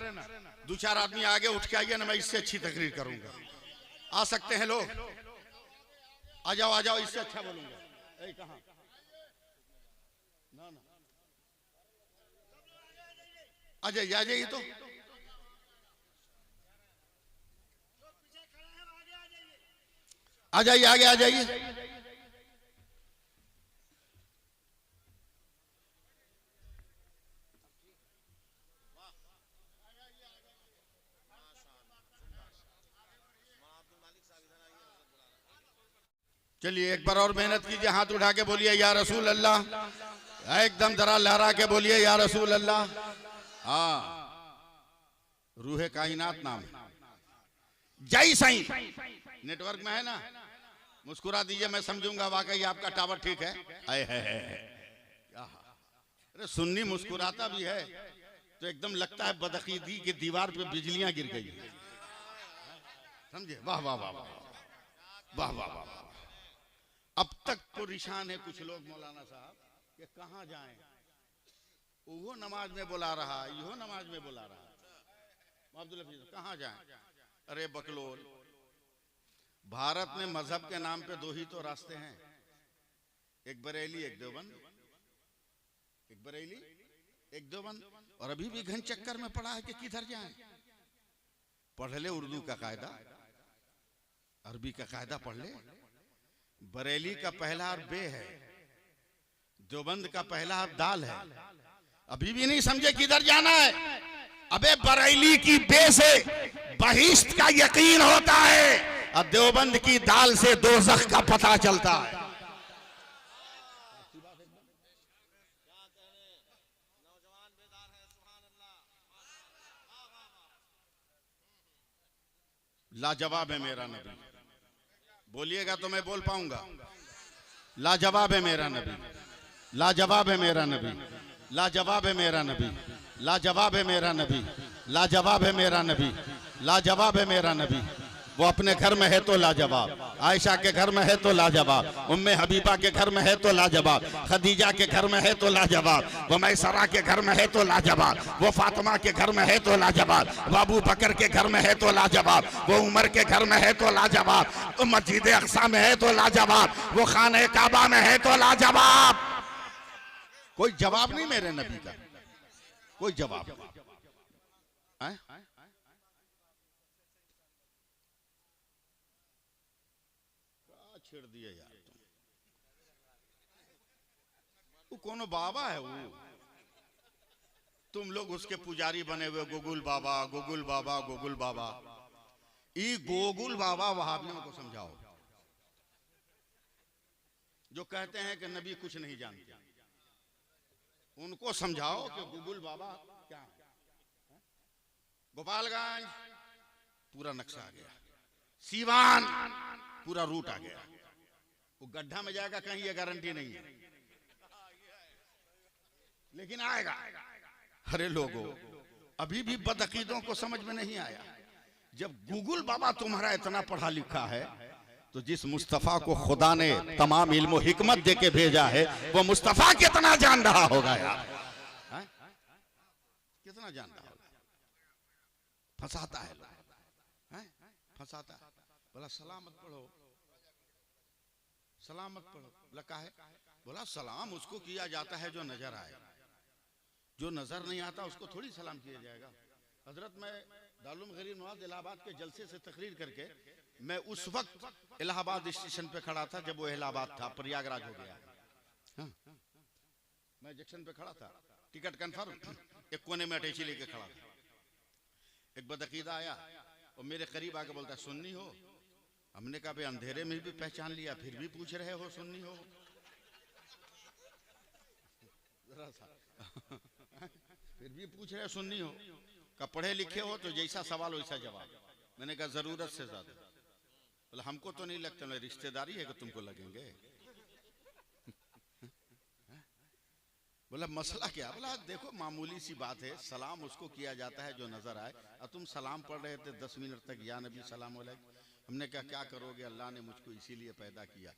2-4 आदमी आगे उठ के आइए ना, मैं इससे अच्छी तकरीर करूंगा। आ सकते हैं लोग, आ जाओ, इससे अच्छा बोलूंगा। कहां ना आ जाइए तो आ जाइए, आगे आ जाइए। चलिए एक बार और मेहनत कीजिए, हाथ उठा के बोलिए या रसूल अल्लाह, एकदम जरा लहरा के बोलिए या रसूल अल्लाह। हाँ, रूहे कायनात नाम है। जय सही नेटवर्क में है ना, मुस्कुरा दीजिए, मैं समझूंगा वाकई आपका टावर ठीक है। अरे सुन्नी मुस्कुराता भी है तो एकदम लगता है बदअकीदगी की दीवार पे बिजलियां गिर गई, समझे? वाह वाह वाह वाह वाह वाह वाह वाह। अब तक परेशान है कुछ लोग मौलाना साहब कि कहां जाएं, वो नमाज में बुला रहा, यो नमाज में बुला रहा, अब्दुल हफीज कहां जाएं? अरे बकलोल, भारत में मजहब के नाम पे दो ही तो रास्ते हैं, एक बरेली एक देवबंद, एक बरेली एक देवबंद। और अभी भी घन चक्कर में पड़ा है कि किधर जाएं। पढ़ ले उर्दू का कायदा, अरबी का कायदा पढ़ ले। बरेली का पहला हर्फ बे है, देवबंद का पहला हर्फ दाल है। अभी भी नहीं समझे किधर जाना है? अबे बरेली की बे से बहिश्त का यकीन होता है और देवबंद की दाल से दोज़ख का पता चलता है। लाजवाब है मेरा नबी, बोलिएगा तो मैं बोल पाऊंगा। लाजवाब है मेरा नबी, लाजवाब है मेरा नबी, लाजवाब है मेरा नबी, लाजवाब है मेरा नबी, लाजवाब है मेरा नबी, लाजवाब है मेरा नबी। वो अपने घर में है तो लाजवाब, आयशा के घर में है तो लाजवाब, उम्मे हबीबा के घर में है तो लाजवाब, खदीजा के घर में है तो लाजवाब, वो मैसरा के घर में है तो लाजवाब, वो फातिमा के घर में है तो लाजवाब, वो अबू बकर के घर में है तो लाजवाब, वो उमर के घर में है तो लाजवाब, वो मस्जिद अक्सा में है तो लाजवाब, वो खाने काबा में है तो लाजवाब। कोई जवाब नहीं मेरे नबी का, कोई जवाब नहीं। छेड़ दिए यार तुम, वो कोनो बाबा है वो, तुम लोग उसके पुजारी बने हुए, गोगुल बाबा गोगुल बाबा गोगुल बाबा। ये गोगुल बाबा वहाबियों को समझाओ जो कहते हैं कि नबी कुछ नहीं जानते, उनको समझाओ कि गोगुल बाबा क्या है। गोपालगंज पूरा नक्शा आ गया, सीवान पूरा रूट आ गया, वो गड्ढा में जाएगा कहीं ये गारंटी नहीं है, लेकिन आएगा। अरे लोगों, अभी भी बदअकीदों को समझ में नहीं आया। जब गूगल बाबा तुम्हारा इतना पढ़ा लिखा है तो जिस मुस्तफा को खुदा ने तमाम इल्म हिकमत दे के भेजा है वो मुस्तफा कितना जान रहा होगा यार, कितना जान रहा होगा। फंसाता है लोग, फंसाता है। बोला सलामत पढ़ो, सलामत पढ़ो। बोला काहे? बोला सलाम उसको किया जाता है जो नजर आए, जो नजर नहीं आता उसको थोड़ी सलाम किया जाएगा। हजरत मैं दारुल गरीब नवाज इलाहाबाद के जलसे से तकरीर करके मैं उस वक्त इलाहाबाद स्टेशन पे खड़ा था जब वो इलाहाबाद था, प्रयागराज हो गया। हाँ? मैं जंक्शन पे खड़ा था, टिकट कंफर्म, एक कोने में अटैची लेके खड़ा था। एक बदअकीदा आया और मेरे करीब आके बोलता सुन्नी हो? हमने कहा भाई अंधेरे में भी पहचान लिया, फिर भी पूछ रहे हो सुन्नी हो? जरा सा फिर भी पूछ रहे सुन्नी हो? का पढ़े लिखे हो तो जैसा सवाल वैसा जवाब। मैंने कहा जरूरत से ज्यादा। बोला हमको तो नहीं लगता, रिश्तेदारी है कि तुमको लगेंगे। बोला मसला क्या? बोला देखो मामूली सी बात है, सलाम उसको किया जाता है जो नजर आए, और तुम सलाम पढ़ रहे थे 10 मिनट तक, या नबी सलाम अलैकुम। हमने कहा क्या करोगे, अल्लाह ने मुझको इसीलिए पैदा किया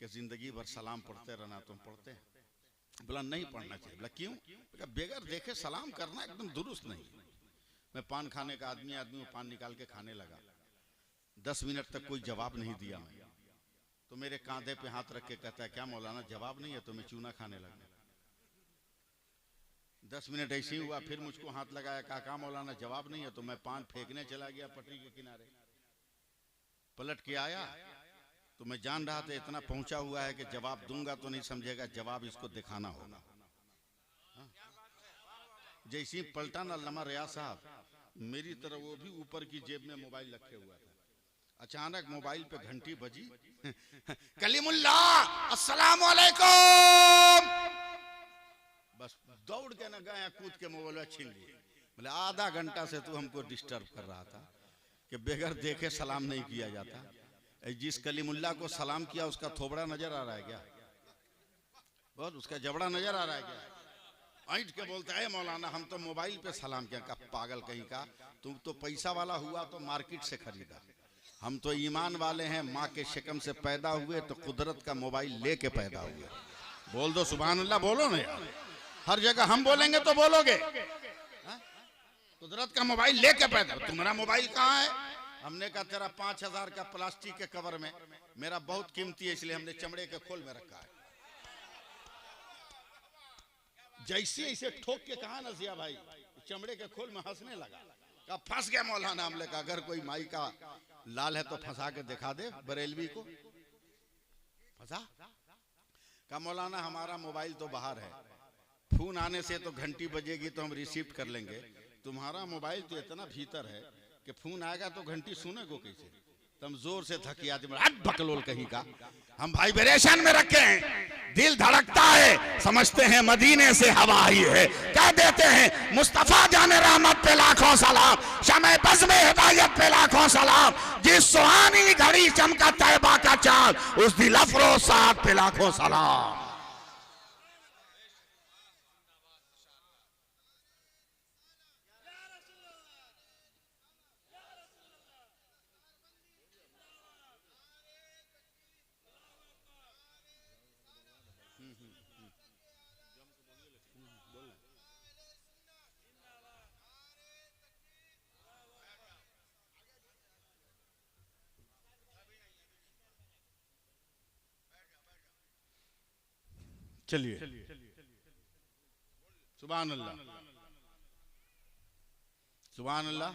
कि जिंदगी भर सलाम पढ़ते रहना। तुम पढ़ते हैं? बोला नहीं पढ़ना चाहिए। बोला क्यों? बगैर देखे सलाम करना एकदम दुरुस्त नहीं। मैं पान खाने का आदमी में पान निकाल के खाने लगा, 10 मिनट तक कोई जवाब नहीं दिया। मैं तो मेरे कांधे पे हाथ रख के कहता है क्या मौलाना जवाब नहीं है? तो मैं चूना खाने लगा। 10 मिनट ऐसे ही हुआ, फिर मुझको हाथ लगाया, कहा मौलाना जवाब नहीं है? तो मैं पान फेंकने चला गया पटरी के किनारे। पलट के आया तो मैं जान रहा था इतना पहुंचा हुआ है कि जवाब दूंगा तो नहीं समझेगा, जवाब इसको दिखाना होगा। जैसे ही पलटा ना अल्लामा रियाज साहब मेरी तरह, वो भी ऊपर की जेब में मोबाइल रखे हुआ था। अचानक मोबाइल पे घंटी बजी, कलीमुल्लाह अस्सलाम वालेकुम। बस दौड़ के न गया, कूद के मोबाइल छीन लिए। बोले आधा घंटा से तू हमको डिस्टर्ब कर रहा था, कि बगैर देखे सलाम नहीं किया जाता। जिस कलीमुल्लाह को सलाम किया उसका थोबड़ा नजर आ रहा है क्या? बहुत उसका जबड़ा नजर आ रहा है क्या? ऐंठ के बोलता है मौलाना हम तो मोबाइल पे सलाम किया। का पागल कहीं का, तुम तो पैसा वाला हुआ तो मार्केट से खरीदा, हम तो ईमान वाले हैं, माँ के शिकम से पैदा हुए तो कुदरत का मोबाइल लेके पैदा हुए। बोल दो सुभान अल्लाह, बोलो ना यार, हर जगह हम बोलेंगे तो बोलोगे। कुदरत का मोबाइल लेके पैदा, तुम्हारा मोबाइल कहाँ है? हमने कहा तेरा 5000 का प्लास्टिक के कवर में, मेरा बहुत कीमती है इसलिए हमने चमड़े के खोल में रखा है। जैसे ऐसे ठोक के कहा ना जिया भाई, चमड़े के खोल में हंसने लगा। कहा फंस गया मौलाना। हमने कहा अगर कोई माई का लाल है तो फंसा के दिखा दे, बरेलवी को फंसा। कहा मौलाना हमारा मोबाइल तो बाहर है, फोन आने से तो घंटी बजेगी तो हम रिसीव कर लेंगे, तुम्हारा मोबाइल तो इतना भीतर है कि फोन आएगा तो घंटी सुनेगो कैसे? तुम जोर से थकिया बकलोल कहीं का। हम भाई परेशान में रखे हैं, दिल धड़कता है, समझते हैं मदीने से हवा आई है, कह देते हैं मुस्तफा जाने रहमत पे लाखों सलाम, शमे बज़ में हिदायत पे लाखों सलाम, जिस सुहानी घड़ी चमका तैबा का चांद, उस दिल अफरोज साथ पे लाखों सलाम। चलिए सुभान अल्लाह, सुभान अल्लाह।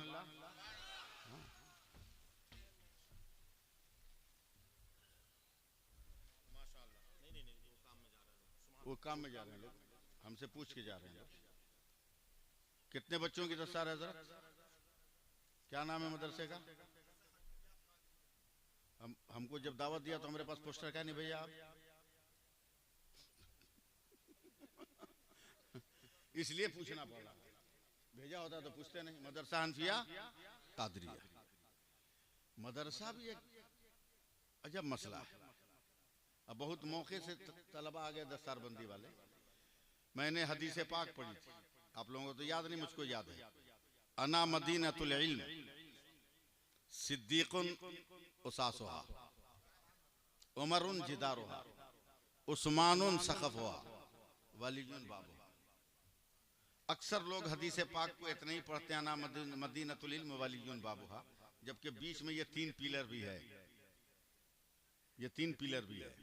वो काम में जा रहे हैं लोग, हमसे पूछ के जा रहे हैं। कितने बच्चों की दस्तार है जरा? क्या नाम है मदरसे का? हमको जब दावत दिया तो हमारे पास पोस्टर क्या नहीं भैया आप, इसलिए पूछना पड़ा। भेजा होता तो पूछते नहीं। मदरसा हनफिया कादरिया, मदरसा भी एक अजब मसला है। अब बहुत मौके से तलबा आ गए दस्तारबंदी वाले। मैंने हदीस पाक पढ़ी थी, आप लोगों को तो याद नहीं, मुझको याद है। अना मदीनतुल इल्म सिद्दीकुन उसासुहा उमरुन जिदारुहा उस्मानुन सक़फ़ुहा वलीयुन बाबुहा। अक्सर लोग हदीस पाक को इतना ही पढ़ते हैं, ना मदीनतुल इल्म वलीयुन बाबुहा, जबकि बीच में ये 3 पिलर भी है, ये 3 पिलर भी है।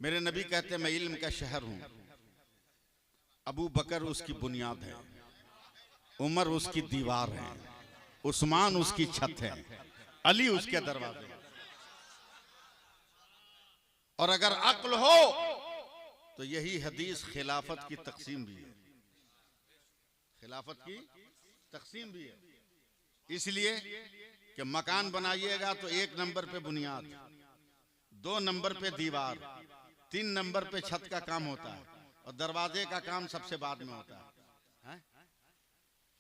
मेरे नबी कहते हैं मैं इल्म का शहर हूं, अबू बकर उसकी बुनियाद है, उमर उसकी दीवार है, उस्मान उसकी छत है, अली उसके दरवाजे। और अगर अक्ल हो तो यही हदीस खिलाफत की तकसीम भी है, खिलाफत की तकसीम भी है। इसलिए कि मकान बनाइएगा तो 1 नंबर पे बुनियाद, 2 नंबर पे दीवार, 3 नंबर पे छत का काम होता है, और दरवाजे का काम सबसे बाद में होता है।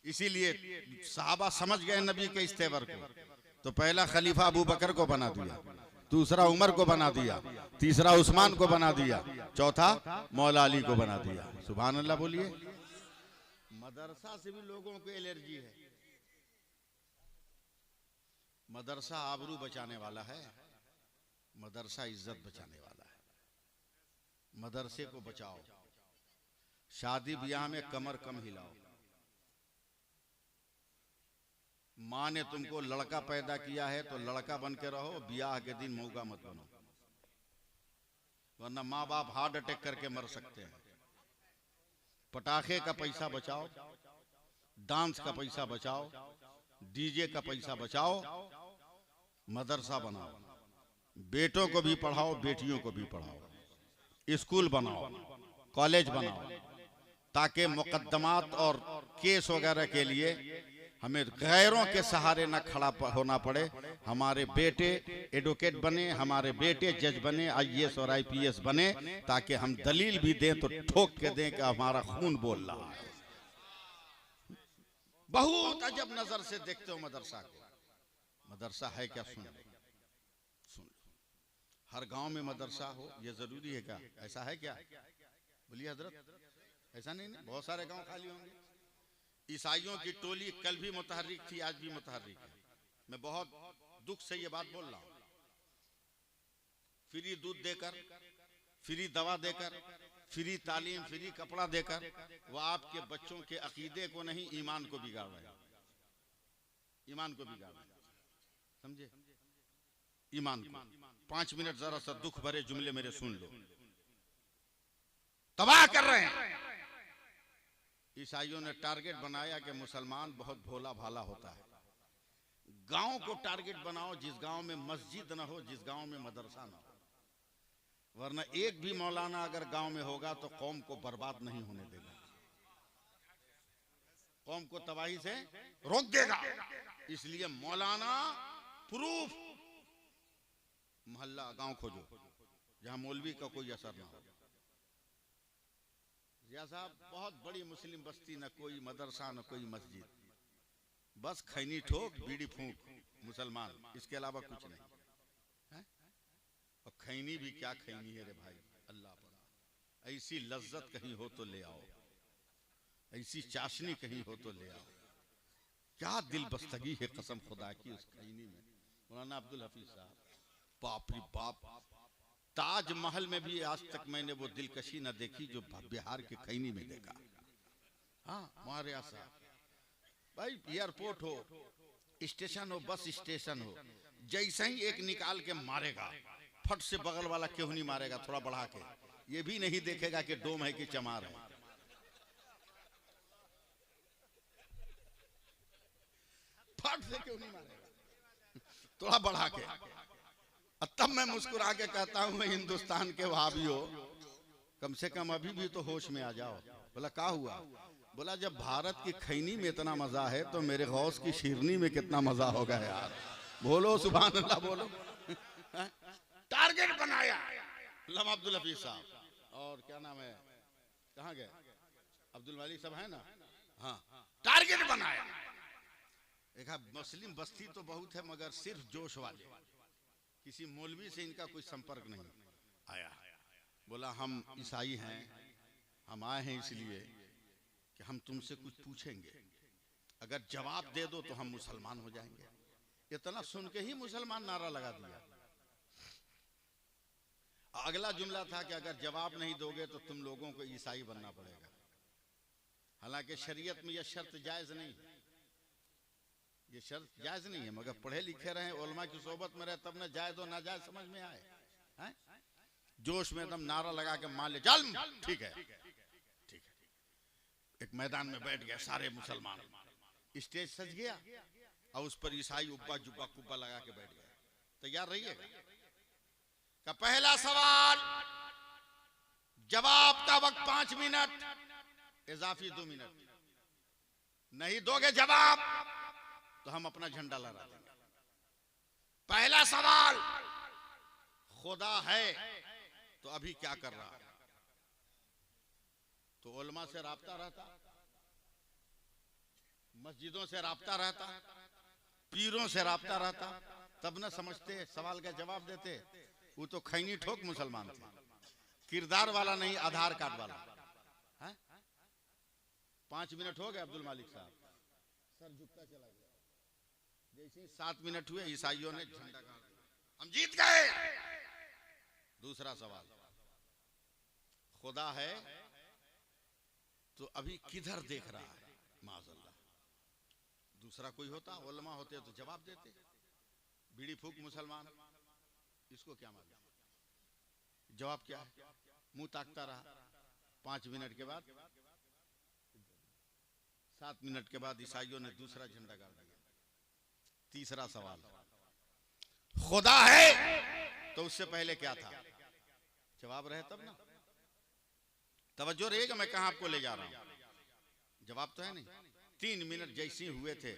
इसीलिए सहाबा समझ गए नबी के इस तेवर को, तो पहला खलीफा अबू बकर को बना दिया, दूसरा उमर को बना दिया, तीसरा उस्मान को बना दिया, चौथा मौला अली को बना दिया। सुभान अल्लाह बोलिए। मदरसा से भी लोगों को एलर्जी है। मदरसा आबरू बचाने वाला है, मदरसा इज्जत बचाने वाला है। मदरसे को बचाओ, शादी ब्याह में कमर कम हिलाओ। माँ ने तुमको लड़का पैदा किया है तो लड़का बन के रहो, ब्याह के दिन मौका मत बनो, वरना माँ बाप हार्ट अटैक करके मर सकते हैं। पटाखे का पैसा बचाओ, डांस का पैसा बचाओ, डीजे का पैसा बचाओ, मदरसा बनाओ, बेटों को भी पढ़ाओ, बेटियों को भी पढ़ाओ, स्कूल बनाओ, कॉलेज बनाओ, ताकि मुकदमात और केस वगैरह के लिए हमें गैरों के सहारे न खड़ा होना पड़े। हमारे बेटे एडवोकेट बने, हमारे बेटे जज बने, IAS और IPS बने, ताकि हम दलील भी दें तो ठोक के दें कि हमारा खून बोल रहा है। बहुत अजब नजर से देखते हो मदरसा को। मदरसा है क्या? सुन लो, सुन लो। हर गांव में मदरसा हो ये जरूरी है क्या? ऐसा है क्या? बोलिए हजरत, ऐसा नहीं ना। बहुत सारे गांव खाली होंगे। ईसाइयों की टोली कल भी मुतहर्रिक थी, आज भी मुतहर्रिक है। मैं बहुत दुख से ये बात बोल रहा हूं। फ्री दूध देकर, फ्री दवा देकर, फ्री तालीम, फ्री कपड़ा देकर वो आपके बच्चों के अकीदे को नहीं, ईमान को बिगाड़ रहे हैं। ईमान को बिगाड़ रहे हैं, समझे? ईमान को। 5 मिनट जरा सा दुख भरे जुमले मेरे सुन लो। तबाह कर रहे हैं। ईसाइयों ने टारगेट बनाया कि मुसलमान बहुत भोला भाला होता है। गांव को टारगेट बनाओ, जिस गांव में मस्जिद ना हो, जिस गांव में मदरसा ना हो। वरना एक भी मौलाना अगर गांव में होगा तो कौम को बर्बाद नहीं होने देगा, कौम को तबाही से रोक देगा। इसलिए मौलाना प्रूफ मोहल्ला गांव खोजो जहां मौलवी का कोई असर ना हो। जिया साहब, बहुत बड़ी मुस्लिम बस्ती, न कोई मदरसा न कोई मस्जिद, बस खैनी ठोक बीड़ी फूंक मुसलमान, इसके अलावा कुछ नहीं है। और खैनी भी क्या खैनी है रे भाई, अल्लाह पड़ा। ऐसी लज्जत कहीं हो तो ले आओ, ऐसी चाशनी कहीं हो तो ले आओ। क्या दिल बस्तगी है कसम खुदा की उस खैनी में। मौलाना अब्दुल हफीज साहब, बाप रे बाप, ताजमहल में भी आज तक मैंने वो दिलकशी न देखी जो बिहार के खैनी में देखा। हाँ मारिया साहब भाई, एयरपोर्ट हो, स्टेशन हो, बस स्टेशन हो, जैसे ही एक निकाल के मारेगा, फट से बगल वाला क्यों नहीं मारेगा थोड़ा बढ़ा के, ये भी नहीं देखेगा कि डोम है कि चमार है। फट से क्यों नहीं मारेगा, थोड़ा बढ़ा के। तब मैं मुस्कुरा के कहता हूं हिंदुस्तान के वहाबियों, कम से कम अभी भी तो होश में आ जाओ। बोला क्या हुआ? बोला जब भारत की खैनी में इतना मजा है तो मेरे गौस की शिरनी में कितना मजा होगा यार। बोलो सुभान अल्लाह, बोलो। टारगेट बनाया लम अब्दुल हफीज साहब, और क्या नाम है, कहाँ गए, अब्दुल मालिक साहब है ना, हाँ, टारगेट बनाया। देखा मुस्लिम बस्ती तो बहुत है मगर सिर्फ जोश वाले, किसी मौलवी से इनका कोई संपर्क नहीं आया। बोला हम ईसाई हैं, हम आए हैं इसलिए कि हम तुमसे कुछ पूछेंगे, अगर जवाब दे दो तो हम मुसलमान हो जाएंगे। इतना सुन के ही मुसलमान नारा लगा दिया। अगला जुमला था कि अगर जवाब नहीं दोगे तो तुम लोगों को ईसाई बनना पड़ेगा। हालांकि शरीयत में यह शर्त जायज नहीं है, ये शर्त जायज नहीं है, मगर पढ़े लिखे रहे, उलमा की सोबत में रहे, तब ना जायज और नाजायज समझ में आए। हैं? जोश में एकदम नारा लगा के मान ले चल, ठीक है, ठीक है। एक मैदान में बैठ गए सारे मुसलमान, स्टेज सज गया और उस पर ईसाई उब्बा जुब्बा कुब्बा लगा के बैठ गए। तैयार रहिएगा। का पहला सवाल, जवाब का वक्त 5 मिनट, इजाफी 2 मिनट। नहीं दोगे जवाब तो हम अपना झंडा लहरा देंगे। पहला सवाल, खुदा है तो अभी क्या कर रहा है? तो उलमा से राब्ता रहता, मस्जिदों से राब्ता रहता, पीरों से राब्ता रहता, तब न समझते, सवाल का जवाब देते। वो तो खैनी ठोक मुसलमान थे, किरदार वाला नहीं, आधार कार्ड वाला है। 5 मिनट हो गए अब्दुल मालिक साहब, सर झुकता चला गया। जैसे ही 7 मिनट हुए ईसाइयों ने झंडा गाड़ दिया, हम जीत गए। दूसरा सवाल, खुदा है तो अभी किधर देख रहा है? माज़अल्लाह, दूसरा कोई होता, उलमा होते तो जवाब देते। बीड़ी फूक मुसलमान, इसको क्या मालूम जवाब क्या है? मुंह ताकता रहा। 5 मिनट के बाद, 7 मिनट के बाद ईसाइयों ने दूसरा झंडा गाड़ दिया। तीसरा सवाल, खुदा है तो उससे पहले क्या था? जवाब रहे तब ना। तवज्जो रहेगा मैं कहां आपको ले जा रहा हूं। जवाब तो है नहीं। 3 मिनट जैसे हुए थे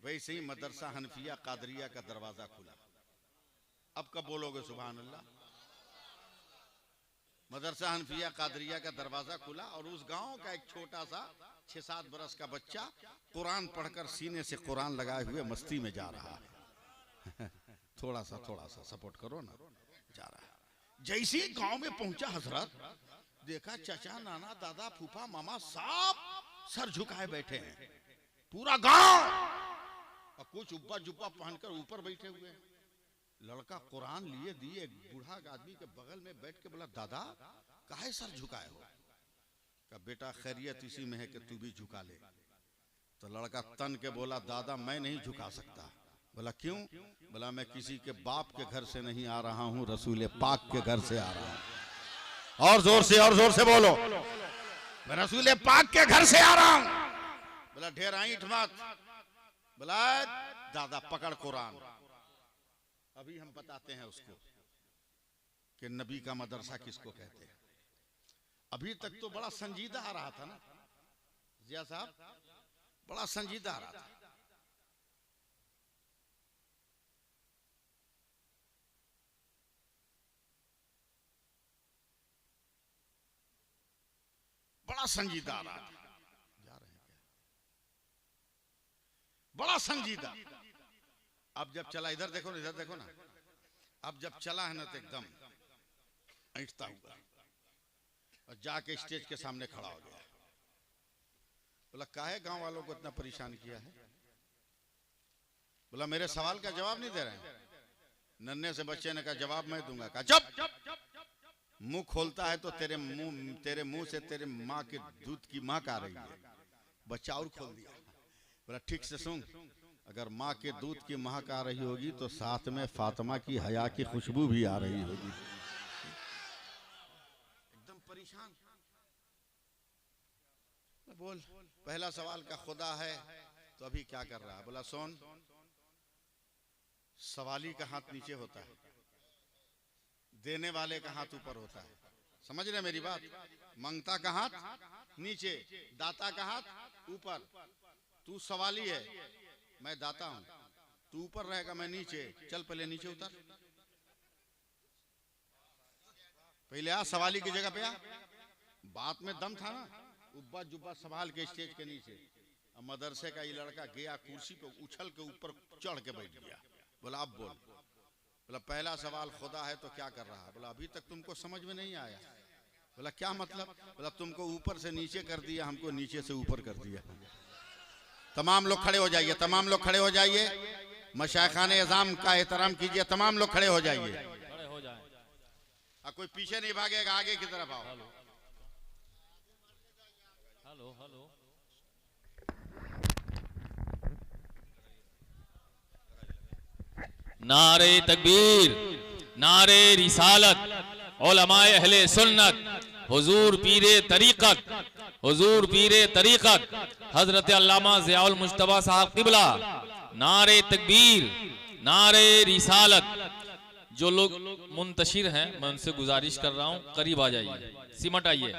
वैसे ही मदरसा हनफिया कादरिया का दरवाजा खुला। अब कब बोलोगे सुभान अल्लाह? मदरसा हनफिया कादरिया का दरवाजा खुला और उस गांव का एक छोटा सा 6-7 बरस का बच्चा कुरान पढ़कर सीने से कुरान लगाए हुए मस्ती में जा रहा है। थोड़ा सा सपोर्ट करो ना, जा रहा है। जैसे ही गांव में पहुंचा हजरत, देखा चाचा नाना दादा फूफा मामा सब सर झुकाए बैठे हैं, पूरा गांव, और कुछ उब्बा जुब्बा पहनकर ऊपर बैठे हुए हैं। लड़का कुरान लिए दिए, बूढ़ा आदमी के बगल में बैठ के बोला, दादा काहे सर झुकाए हो? का बेटा खैरियत इसी में है कि तू भी झुका ले। तो लड़का तन के बोला, दादा मैं नहीं झुका सकता। बोला क्यों? बोला मैं किसी के बाप के घर से नहीं आ रहा हूं, रसूल पाक के घर से आ रहा हूं। और जोर से बोलो, मैं रसूल पाक के घर से आ रहा हूं। बोला ढेर ईंट मत। बोला दादा पकड़ कुरान। अभी हम बताते हैं उसको कि नबी का मदरसा किसको कहते हैं। अभी तक तो बड़ा संजीदा आ रहा था ना जिया साहब, बड़ा संजीदा आ रहा था। बड़ा संजीदा आ रहा था। जा रहे हैं क्या? बड़ा संजीदा। अब जब चला, इधर देखो ना, इधर देखो ना, अब जब चला है ना तो एकदम ऐंठता हुआ और जाके स्टेज के सामने खड़ा हो गया। बोला काहे गांव वालों को इतना परेशान किया है? बोला मेरे सवाल का जवाब नहीं दे रहे हैं। नन्हे से बच्चे ने कहा जवाब मैं दूंगा। कहा चुप। मुंह खोलता है तो तेरे मुंह से तेरे माँ के दूध की महक आ रही है। बच्चा और खोल दिया। बोला ठीक से सुन, अगर माँ के दूध की महक आ रही होगी तो साथ में फातिमा की हया की खुशबू भी आ रही होगी। एकदम परेशान। बोल पहला सवाल का खुदा है तो अभी क्या कर रहा है? बोला सुन, सवाली का हाथ नीचे होता है, देने वाले का हाथ ऊपर होता है। समझ रहे मेरी बात? मंगता का हाथ नीचे, दाता का हाथ ऊपर। तू सवाली है, मैं दाता हूं। तू ऊपर रहेगा, मैं नीचे। चल पहले नीचे उतर, पहले आ सवाली की जगह पे आ। बात में दम था ना। उब्बा जुब्बा संभाल के स्टेज के नीचे। अब मदरसे का ये लड़का गया कुर्सी पे उछल के ऊपर चढ़ के बैठ गया। बोला अब बोल। बोला पहला सवाल खुदा है तो क्या कर रहा है? बोला अभी तक तुमको समझ में नहीं आया। बोला क्या मतलब? बोला तुमको ऊपर से नीचे कर दिया, हमको नीचे से ऊपर कर दिया। तमाम लोग खड़े हो जाइए, तमाम लोग खड़े हो जाइए, मशाइखाने इज़ाम का एहतराम कीजिए। तमाम लोग खड़े हो जाइए, कोई पीछे नहीं भागेगा, आगे की तरफ आओ। हेलो नारे तकबीर, नारे रिसालत, उलमाए अहले सुन्नत, हुजूर पीरे तरीक़त हजरत अल्लामा ज़ियाउल मुज्तबा साहब क़िबला। नारे तकबीर, नारे रिसालत। जो लोग मुंतशिर हैं मैं उनसे गुजारिश कर रहा हूं करीब आ जाइए, सिमट आइए।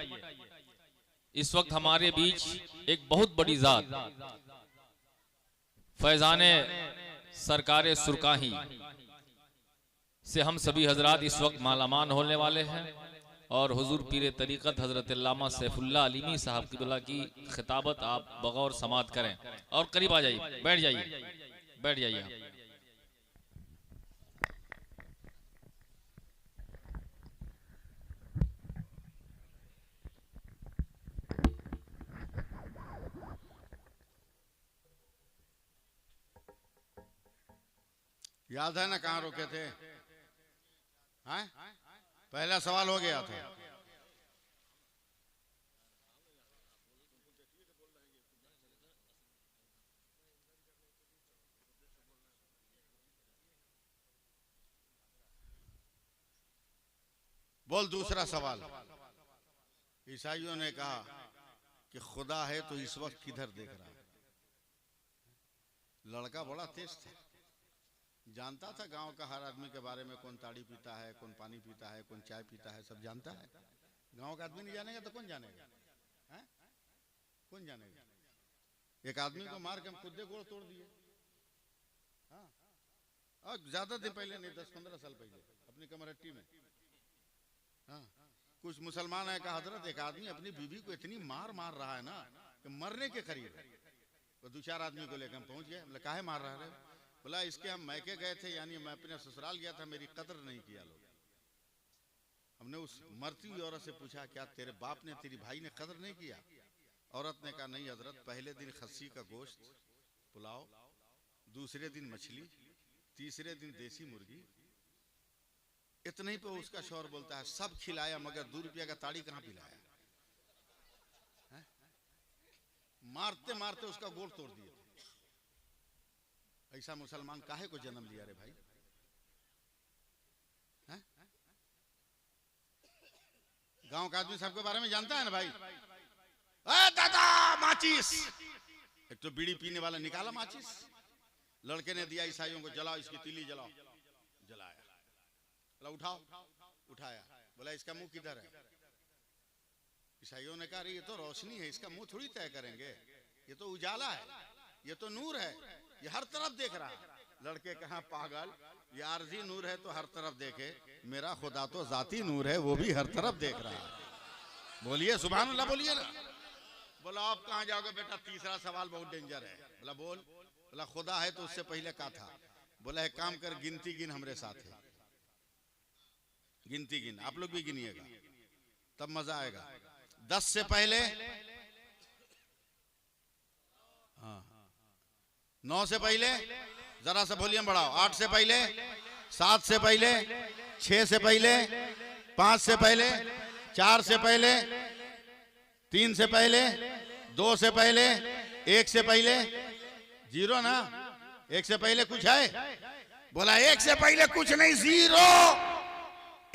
इस वक्त हमारे बीच एक बहुत बड़ी जात फैजाने सरकारे सुरकाही से हम सभी हजरात इस वक्त मालामान होने वाले हैं और हुजूर पीरे तरीक़त हजरत अल्लामा सैफुल्लाह अलीमी साहब क़िबला की खिताबत आप बगौर समात करें और करीब आ जाइए, बैठ जाइए। याद है ना कहाँ रुके थे? हैं? पहला सवाल हो गया था। बोल दूसरा सवाल। ईसाइयों ने कहा कि खुदा है तो इस वक्त किधर देख रहा है? लड़का बड़ा तेज था, जानता था गांव का हर आदमी के बारे में, कौन ताड़ी पीता है, कौन पानी पीता है, कौन चाय पीता है, सब जानता है। गांव का आदमी नहीं जानेगा तो कौन जानेगा? हैं? कौन जानेगा? एक आदमी को मार के हम खुद गोड़ तोड़ दिए। हाँ, और ज्यादा दिन पहले नहीं, 10-15 साल पहले अपनी कमरहट्टी में। हाँ, कुछ मुसलमान है कहा हजरत एक आदमी अपनी बीवी को इतनी मार रहा है ना कि मरने के करीब है। वो 2-4 आदमी को लेकर हम पहुंच गए। मतलब काहे मार रहा है? बोला इसके हम मैके गए थे, यानी मैं अपने ससुराल गया था, मेरी कदर नहीं किया लोग। हमने उस मरती हुई औरत से पूछा क्या तेरे बाप ने, तेरी भाई ने कदर नहीं किया? औरत ने कहा नहीं हजरत, पहले दिन खस्सी का गोश्त पुलाव, दूसरे दिन मछली, तीसरे दिन देसी मुर्गी। इतने ही पे उसका शौहर बोलता है सब खिलाया मगर 2 रुपया का ताड़ी कहाँ पिलाया? मारते मारते उसका गोड़ तोड़ दिए। ऐसा मुसलमान काहे को जन्म लिया रे भाई? गांव का आदमी सबके बारे में जानता है ना भाई। दादा माचिस, एक तो बीड़ी पीने वाला निकाला माचिस, लड़के ने दिया ईसाइयों को, जलाओ इसकी तीली जलाओ, जलाया। बोला उठाओ, उठाया। बोला इसका मुंह किधर है? ईसाइयों ने कहा ये तो रोशनी है, इसका मुंह थोड़ी तय करेंगे, ये तो उजाला है, ये तो नूर है, ये हर तरफ देख रहा है। लड़के कहा पागल, ये आरजी नूर है तो हर तरफ देखे, मेरा खुदा तो जाती नूर है, वो भी हर तरफ देख रहा है। बोलिए सुभान अल्लाह, बोलिए ना। बोला आप कहाँ जाओगे बेटा? तीसरा सवाल बहुत डेंजर है। बोला बोल। बोला खुदा है तो उससे पहले क्या था? बोला एक काम कर, गिनती गिन हमरे साथ है, गिनती गिन, आप लोग भी गिनिएगा तब मजा आएगा। 10 से पहले, हाँ 9 से पहले, जरा सा वॉल्यूम बढ़ाओ, 8 से पहले, 7 से पहले, 6 से पहले, 5 से पहले, 4 से पहले, 3 से पहले, 2 से पहले, 1 से पहले, 0 ना, 1 से पहले कुछ है? बोला 1 से पहले कुछ नहीं, 0।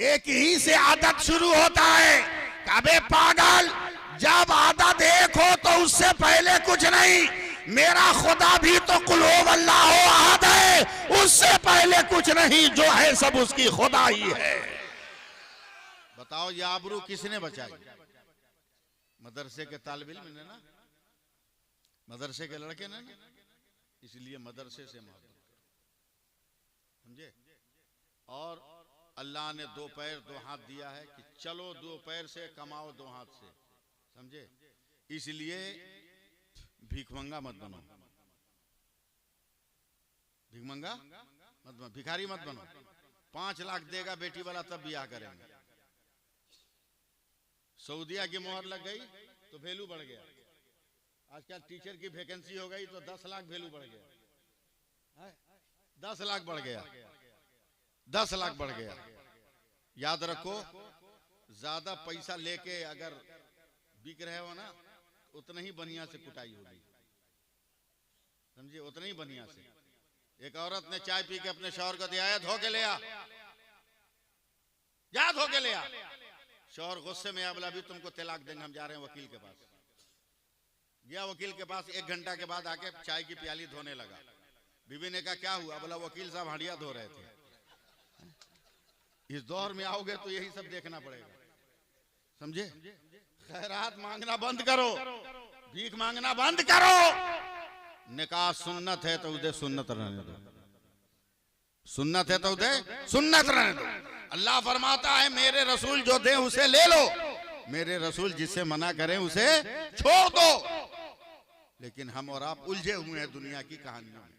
एक ही से आदत शुरू होता है। अबे पागल, जब आदत एक हो तो उससे पहले कुछ नहीं। मेरा खुदा भी तो कुल अल्लाह अहद है, उससे पहले कुछ नहीं, जो है सब उसकी खुदा ही है। बताओ ये आबरू किसने बचाई? मदरसे के तालिब इल्म ने ना, मदरसे के लड़के ने ना। इसलिए मदरसे से मोहब्बत करो, समझे? और अल्लाह ने 2 पैर 2 हाथ दिया है कि चलो 2 पैर से, कमाओ 2 हाथ से, समझे? इसलिए भीखमंगा मत बनो, भीखमंगा मत बनो, भिखारी मत बनो। 5 लाख देगा बेटी वाला तब ब्याह करेंगे। सऊदिया की मोहर लग गई तो वैल्यू बढ़ गया। आजकल टीचर की वैकेंसी हो गई तो 10 लाख वैल्यू बढ़ गया, 10 लाख बढ़ गया, 10 लाख बढ़ गया। याद रखो, ज्यादा पैसा लेके अगर बिक रहे हो ना, उतना ही बढ़िया से कुटाई होगी, समझिए? उतना ही बढ़िया से। एक औरत ने चाय पी के अपने शौहर को दिया, धो के ले आ, जा धो के ले आ। शौहर गुस्से में आ, बोला अभी तुमको तलाक देंगे, हम जा रहे हैं वकील के पास। गया वकील के पास, 1 घंटा के बाद आके चाय की प्याली धोने लगा। बीवी ने कहा क्या हुआ? बोला वकील साहब हंडिया धो रहे थे। इस दौर में आओगे तो यही सब देखना पड़ेगा, समझे? खैरात मांगना बंद करो, भीख मांगना बंद करो। निकाह सुन्नत है तो उधर सुन्नत रहने दो, सुन्नत है तो उधर सुन्नत रहने दो। अल्लाह फरमाता है मेरे रसूल जो दे उसे ले लो, मेरे रसूल जिससे मना करें उसे छोड़ दो। लेकिन हम और आप उलझे हुए हैं दुनिया की कहानियों में,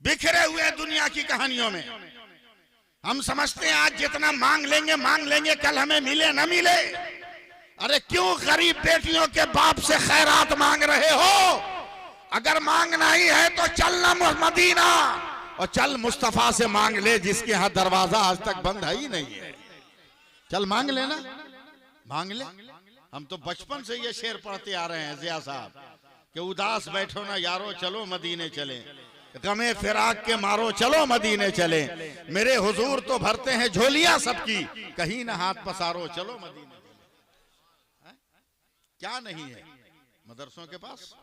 बिखरे हुए हैं दुनिया की कहानियों में। हम समझते हैं आज जितना मांग लेंगे, कल हमें मिले न मिले। अरे क्यों गरीब बेटियों के बाप से खैरात मांग रहे हो? अगर मांगना ही है तो चलना मदीना और चल मुस्तफा से मांग ले, जिसके यहाँ दरवाजा आज तक बंद है ही नहीं है। चल मांग लेना, मांग ले। हम तो बचपन से ये शेर पढ़ते आ रहे हैं जिया साहब कि उदास बैठो ना यारो, चलो मदीने चले, गमे फिराक के मारो, चलो मदीने चले। मेरे हुजूर तो भरते हैं झोलियां सबकी, कहीं ना हाथ पसारो, चलो मदीने चले। क्या नहीं है मदरसों के पास?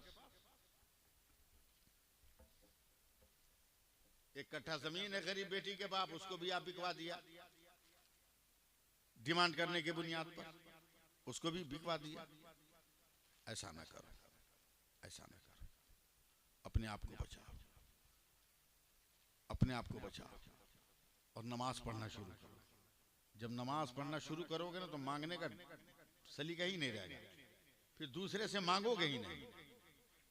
1 कट्ठा जमीन है गरीब बेटी के बाप, उसको भी आप बिकवा दिया डिमांड करने की बुनियाद पर, उसको भी बिकवा दिया। ऐसा ना करो, ऐसा ना करो। अपने आप को बचाओ, अपने आप को बचाओ और नमाज पढ़ना शुरू करो। जब नमाज पढ़ना शुरू करोगे ना तो मांगने का सलीका ही नहीं रहेगा, फिर दूसरे से मांगोगे ही नहीं,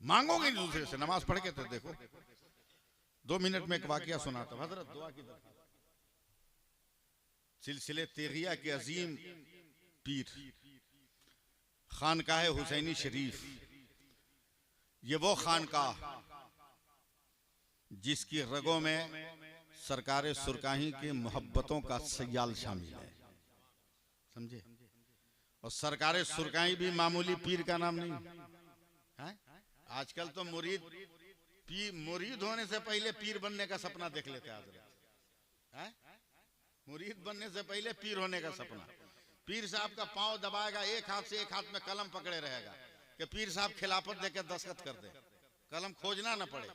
मांगोगे नहीं दूसरे से। नमाज पढ़ के तो देखो, 2 मिनट में एक वाकया सुनाता हूं। हजरत दुआ की दरखास्त। सिलसिले तेगिया के अजीम पीर खानकाह हुसैनी शरीफ, ये वो खानकाह जिसकी रगों में सरकार सुरकाही के मोहब्बतों का सयाल शामिल है, समझे। और सरकार सुरकाही भी मामूली पीर का नाम नहीं है। आजकल तो मुरीद होने से पहले पीर बनने का सपना देख लेते हैं। मुरीद बनने से पहले पीर होने का सपना। पीर साहब का पांव दबाएगा, एक हाथ से एक हाथ में कलम पकड़े रहेगा कि पीर साहब खिलाफत देकर दस्तखत कर दे, कलम खोजना ना पड़े।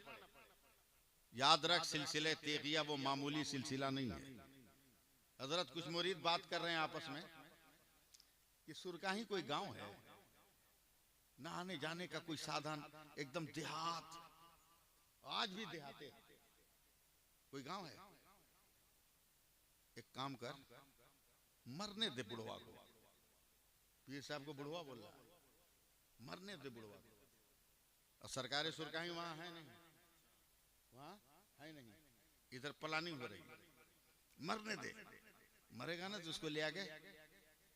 याद रख, सिलसिले तेगिया वो मामूली सिलसिला नहीं है। हजरत कुछ मुरीद बात कर रहे हैं आपस में कि सुरकाही कोई गांव है, ना आने जाने का कोई साधन, एकदम देहात, आज भी देहाते, कोई गांव है। एक काम कर, मरने दे बुढ़वा को। पीर साहब को बुढ़वा बोल रहा है, मरने दे बुढ़वा को। और सरकारी सुरकाही वहां है नहीं, वहां है नहीं, इधर प्लानिंग हो रही, मरने दे। मरेगा ना तो उसको ले आके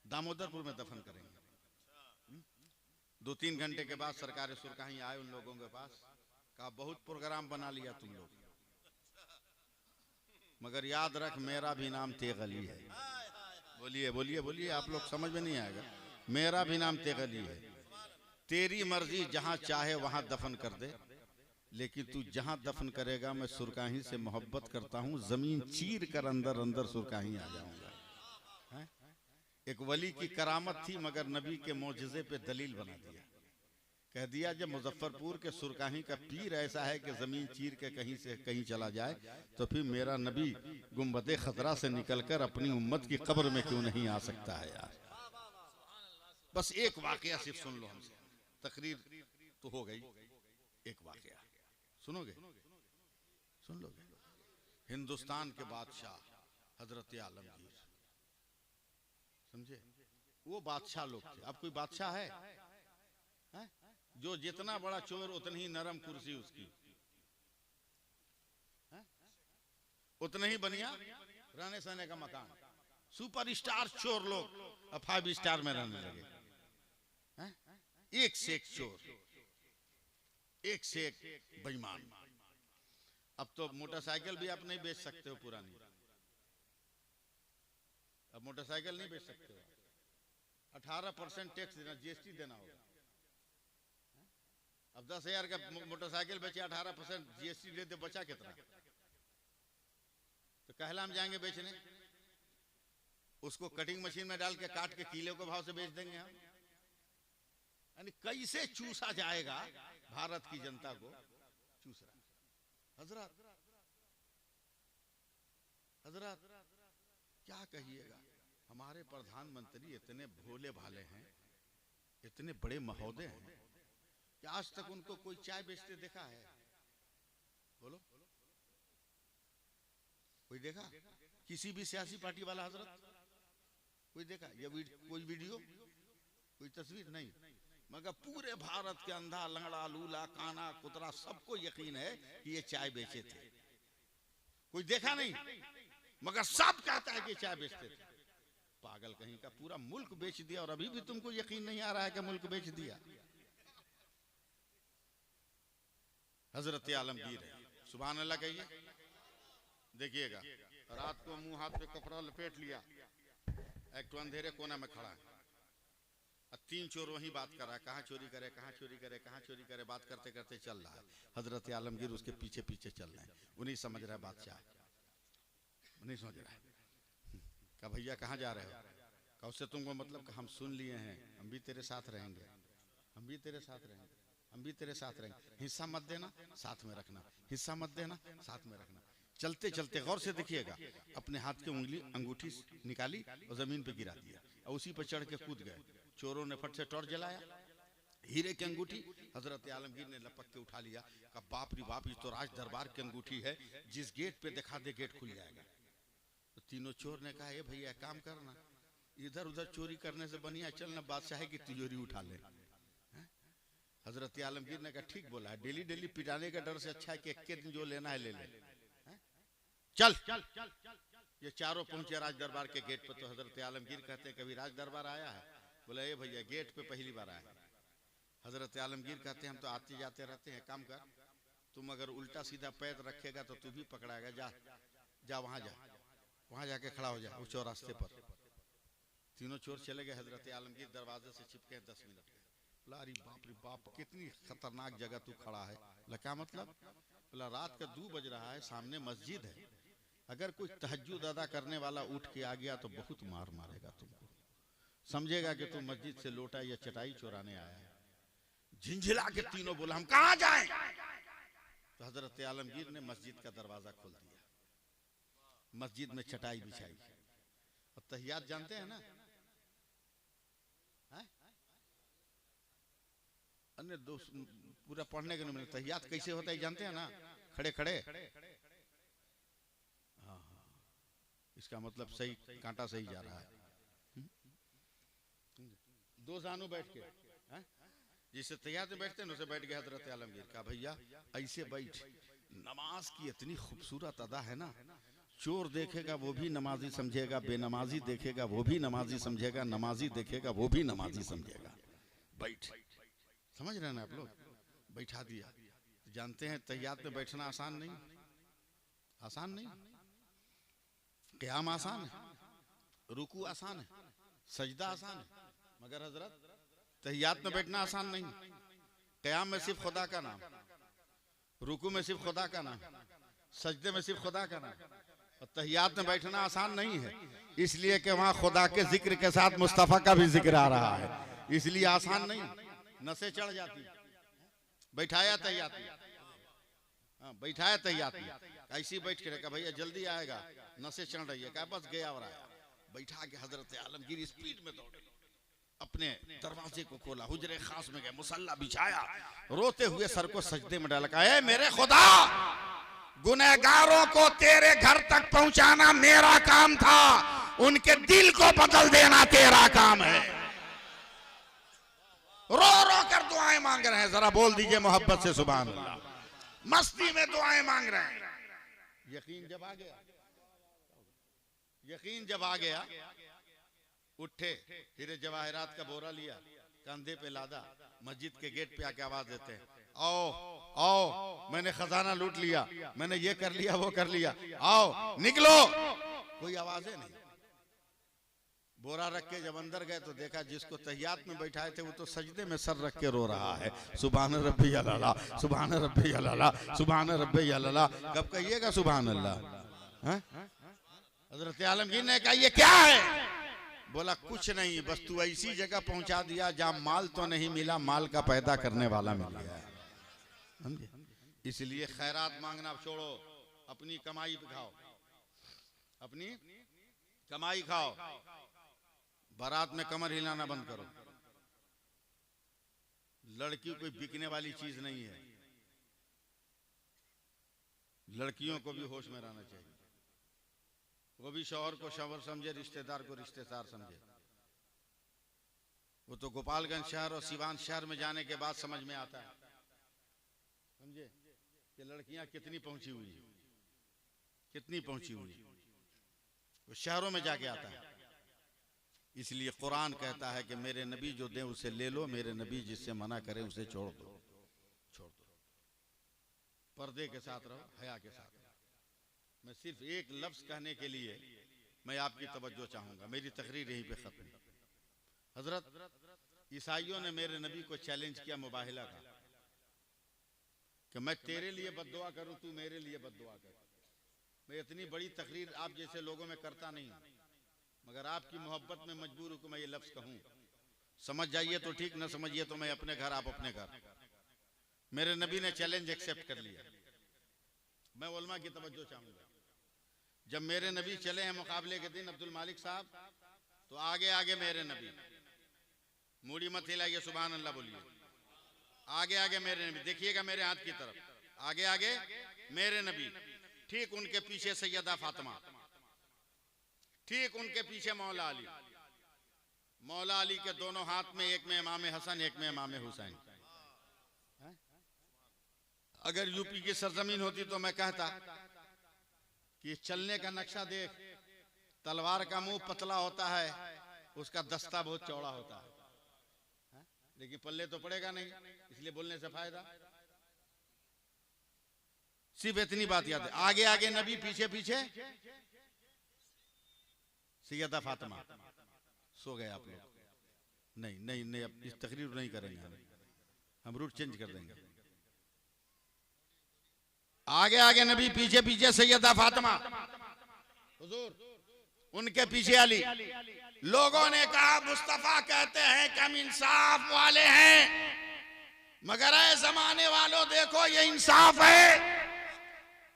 दामोदरपुर में दफन करेंगे। 2-3 घंटे के बाद सरकारी सुरकाही आए उन लोगों के पास, कहा बहुत प्रोग्राम बना लिया तुम लोग, मगर याद रख मेरा भी नाम तेगली है। बोलिए बोलिए बोलिए, आप लोग समझ में नहीं आएगा। मेरा भी नाम तेगली है। तेरी मर्जी, जहां चाहे वहां दफन कर दे, लेकिन तू जहां दफन करेगा मैं सुरकाही से मोहब्बत करता हूं, जमीन चीर कर अंदर अंदर सुरकाही आ जाऊंगा। एक वली की करामत थी, मगर नबी के मौजज़े पे दलील बना दिया। कह दिया जब मुजफ्फरपुर के सुरकाही का पीर ऐसा है कि जमीन चीर के कहीं से कहीं चला जाए, तो फिर मेरा नबी गुंबदे खतरा से निकलकर अपनी उम्मत की कब्र में क्यों नहीं आ सकता है यार। बस एक वाकया सिर्फ सुन लो हमसे, तकरीर तो हो गई। एक वाकया सुनोगे, सुन लोगे। हिंदुस्तान के बादशाह हजरत आलमगीर, समझे, वो बादशाह लोग थे। अब कोई बादशाह है जो जितना बड़ा चोर उतनी ही नरम कुर्सी उसकी, उतने ही बढ़िया रहने सहने का मकान। सुपर स्टार चोर लोग अब 5 स्टार में रहने लगे। एक से एक चोर, एक से एक बेईमान। अब तो मोटरसाइकिल भी आप नहीं बेच सकते हो पुरानी, अब मोटरसाइकिल नहीं बेच सकते हो। 18% टैक्स देना, जीएसटी देना होगा। अब 10,000 का मोटरसाइकिल बेचे, 18% जीएसटी देते, बचा कितना? तो कहला हम जाएंगे बेचने, उसको कटिंग मशीन में डाल के काट के किलो के भाव से बेच देंगे हम। यानी कैसे चूसा जाएगा भारत की जनता को, चूस रहा। हजरत हजरत क्या कहिएगा, हमारे प्रधानमंत्री इतने भोले भाले हैं, इतने बड़े महोदय हैं कि आज तक उनको कोई चाय बेचते देखा है? बोलो, कोई देखा? किसी भी सियासी पार्टी वाला हजरत कोई देखा? ये कोई वीडियो, कोई तस्वीर नहीं। मगर पूरे भारत के अंधा लंगड़ा लूला काना कुतरा सबको यकीन है कि ये चाय बेचे थे। कोई देखा नहीं, मगर सब कहता है कि चाय बेचते थे। पागल कहीं का, पूरा मुल्क बेच दिया और अभी भी तुमको यकीन नहीं आ रहा है कि मुल्क बेच दिया। हजरत आलमगीर है, सुभान अल्लाह कहिए। देखिएगा, रात को मुंह हाथ पे कपड़ा लपेट लिया, एक तो अंधेरे कोना में खड़ा है, 3 चोर वहीं बात कर रहा है, कहाँ चोरी करे कहाँ चोरी करे कहाँ चोरी करे, बात करते करते चल रहा है। हजरत आलमगीर उसके पीछे पीछे चल रहे हैं। वो नहीं समझ रहा है बादशाह, नहीं समझ रहा है। कहा भैया कहाँ जा रहे हो? कहा उससे तुमको मतलब हम सुन लिए हैं, हम भी तेरे साथ रहेंगे, हम भी तेरे साथ रहेंगे, हम भी तेरे साथ रहेंगे। हिस्सा मत देना, साथ में रखना, हिस्सा मत देना, साथ में रखना। चलते चलते गौर से देखिएगा, अपने हाथ की उंगली अंगूठी निकाली और जमीन पे गिरा दिया और उसी पर चढ़ के कूद गए। चोरों ने फट से टॉर्च जलाया, हीरे की अंगूठी हजरत आलमगीर ने लपक के उठा लिया। कहा बाप रे बाप, ये तो राज दरबार की अंगूठी है, जिस गेट पे दिखा दे गेट खुल जाएगा। तो तीनों चोर ने कहा, भैया काम करना, इधर उधर चोरी करने से बढ़िया चलना बादशाह की तिजोरी उठा ले। हजरत आलमगीर ने कहा ठीक बोला है, डेली डेली पिटाने का डर से अच्छा है कि एक दिन जो लेना है ले ले। चल ये चारों पहुंचे राज दरबार के गेट पर। तो हजरत आलमगीर कहते हैं कभी राज दरबार आया है? बोला ए भैया गेट पे पहली बार आया। हजरत आलमगीर कहते हैं हम तो आते जाते रहते हैं, काम कर तुम अगर उल्टा सीधा पैर रखेगा तो तू भी पकड़ाएगा, जा जा वहां जा, वहां जाके खड़ा हो जा उस चौरास्ते पर। तीनों चोर चले गए, हजरत आलमगीर दरवाजे से चिपके 10 मिनट। बोला अरे बाप रे बाप कितनी खतरनाक जगह तू खड़ा है। बोला क्या मतलब? बोला रात का 2 बज रहा है, सामने मस्जिद है, अगर कोई तहज्जुद अदा करने वाला उठ के आ गया तो बहुत मार मारेगा तुमको, समझेगा कि तुम मस्जिद से लोटा या चटाई चुराने आया है। झिंझिला के तीनों बोला हम कहां जाएं? तो हजरत आलमगीर ने मस्जिद का दरवाजा खोल दिया, मस्जिद में चटाई बिछाई। और तहियात जानते हैं ना? अन्य दोस्त पूरा पढ़ने के नहीं मिले। तहियात कैसे होता है जानते हैं ना? खड़े खड़े, हाँ इसका मतलब सही कांटा सही जा रहा है। 2 जानू बैठ के, जिससे तैयार में बैठते हैं उसे बैठ गया हजरत आलमगीर का भैया ऐसे बैठ। नमाज की इतनी खूबसूरत अदा है ना, चोर देखेगा वो भी नमाजी समझेगा, बेनमाजी देखेगा वो भी नमाजी समझेगा, नमाजी देखेगा वो भी नमाजी समझेगा। बैठ, समझ रहे हैं ना आप लोग? बैठा दिया। जानते हैं तहियात में बैठना आसान नहीं, आसान नहीं। क़याम आसान है, रुकू आसान है, सजदा आसान है, मगर हजरत तहियात में बैठना आसान नहीं। क़याम में सिर्फ खुदा का नाम, रुकू में सिर्फ खुदा का नाम, सजदे में सिर्फ खुदा का नाम। और तहियात में बैठना आसान नहीं है, इसलिए कि वहां खुदा के जिक्र के साथ मुस्तफ़ा का भी जिक्र आ रहा है, इसलिए आसान नहीं। नसें चढ़ जाती। बैठाया तहियात, हाँ बैठाया तहियात, ऐसी बैठ के रखा भैया जल्दी आएगा, नसें चढ़ रही है, क्या बस गया और आया। बैठा के हजरत आलमगीर स्पीड में दौड़े, अपने दरवाजे को खोला, हुजरे खास में गए, मुसल्ला बिछाया, रोते हुए सर को सजदे में डाला। कहा मेरे खुदा, गुनहगारों को तेरे घर तक पहुंचाना मेरा काम था, उनके दिल को बदल देना तेरा काम है। रो रो कर दुआएं मांग रहे हैं, जरा बोल दीजिए मोहब्बत से सुभान अल्लाह। मस्ती में दुआएं मांग रहे हैं। यकीन जब आ गया, यकीन जब आ गया, उठे, हीरे जवाहरात का बोरा लिया, कंधे पे लादा, मस्जिद के गेट पे आके आवाज देते हैं आओ आओ, मैंने खजाना लूट लिया, मैंने ये कर लिया वो कर लिया, आओ निकलो। कोई आवाजें नहीं। बोरा रख के जब अंदर गए तो देखा जिसको तहियात में बैठाए थे वो तो सजदे में सर रख के रो रहा है, सुभान रब्बी अल्लाह, सुभान रब्बी अल्लाह, सुभान रब्बी अल्लाह। कब कहिएगा सुभान अल्लाह? हजरत आलमगीर ने कहा ये क्या है? बोला कुछ नहीं, बस तू ऐसी जगह पहुंचा दिया जहां माल तो नहीं मिला, माल का पैदा करने वाला मिल गया। समझे? इसलिए खैरात मांगना छोड़ो, अपनी कमाई पे खाओ, अपनी कमाई खाओ। बारात में कमर हिलाना बंद करो। लड़की कोई बिकने वाली चीज नहीं है, लड़कियों को भी होश में रहना चाहिए। वो भी शौहर को शौहर समझे, रिश्तेदार को रिश्तेदार समझे। वो तो गोपालगंज शहर और सिवान शहर में जाने के बाद समझ में आता है, समझे, कि लड़कियां कितनी पहुंची हुई, कितनी पहुंची हुई। वो शहरों में जाके आता है। इसलिए कुरान कहता है कि मेरे नबी जो दे उसे ले लो, मेरे नबी जिससे मना करे उसे छोड़ दो, छोड़ दो। पर्दे के साथ रहो, हया के साथ रहो। मैं सिर्फ एक लफ्ज कहने के लिए मैं आपकी तवज्जो चाहूंगा, मेरी तकरीर यहीं पे खत्म। हजरत ईसाइयों ने मेरे नबी को चैलेंज किया मुबाहिला का, कि मैं तेरे लिए बद्दुआ करूं, तू मेरे लिए बद्दुआ कर। मैं इतनी बड़ी तकरीर आप जैसे लोगों में करता नहीं, मगर आपकी मोहब्बत में मजबूर हूं कि मैं ये लफ्ज कहूं। समझ जाइए तो ठीक, न समझिए तो मैं अपने घर, आप अपने घर। मेरे नबी ने चैलेंज एक्सेप्ट कर लिया। मैं उलमा की तवज्जो चाहूंगा। जब मेरे नबी चले हैं मुकाबले के दिन अब्दुल मालिक साहब, तो आगे आगे मेरे नबी, मूड़ी मत हिलाइए, सुभान अल्लाह बोलिए। आगे आगे मेरे नबी, देखिएगा मेरे हाथ की तरफ, आगे आगे मेरे नबी, ठीक उनके पीछे सैयदा फातिमा, ठीक उनके पीछे मौला अली। मौला अली के दोनों हाथ में, एक में इमाम हसन, एक में इमाम हुसैन। अगर यूपी की सरजमीन होती तो मैं कहता कि चलने का नक्शा देख, तलवार का मुंह पतला होता है, उसका दस्ता बहुत चौड़ा होता है, लेकिन पल्ले तो पड़ेगा नहीं, इसलिए बोलने से फायदा। सिर्फ इतनी बात याद है, आगे आगे नबी, पीछे पीछे सैयदा फातिमा। सो गए आप लोग? नहीं नहीं नहीं, अब इस तकरीर नहीं करेंगे, हम रूट चेंज कर देंगे। आगे आगे नबी, पीछे पीछे सैयदा फातिमा, हुजूर, उनके पीछे अली। लोगों ने कहा मुस्तफा कहते हैं कि हम इंसाफ वाले हैं, मगर ऐ जमाने वालों देखो ये इंसाफ है।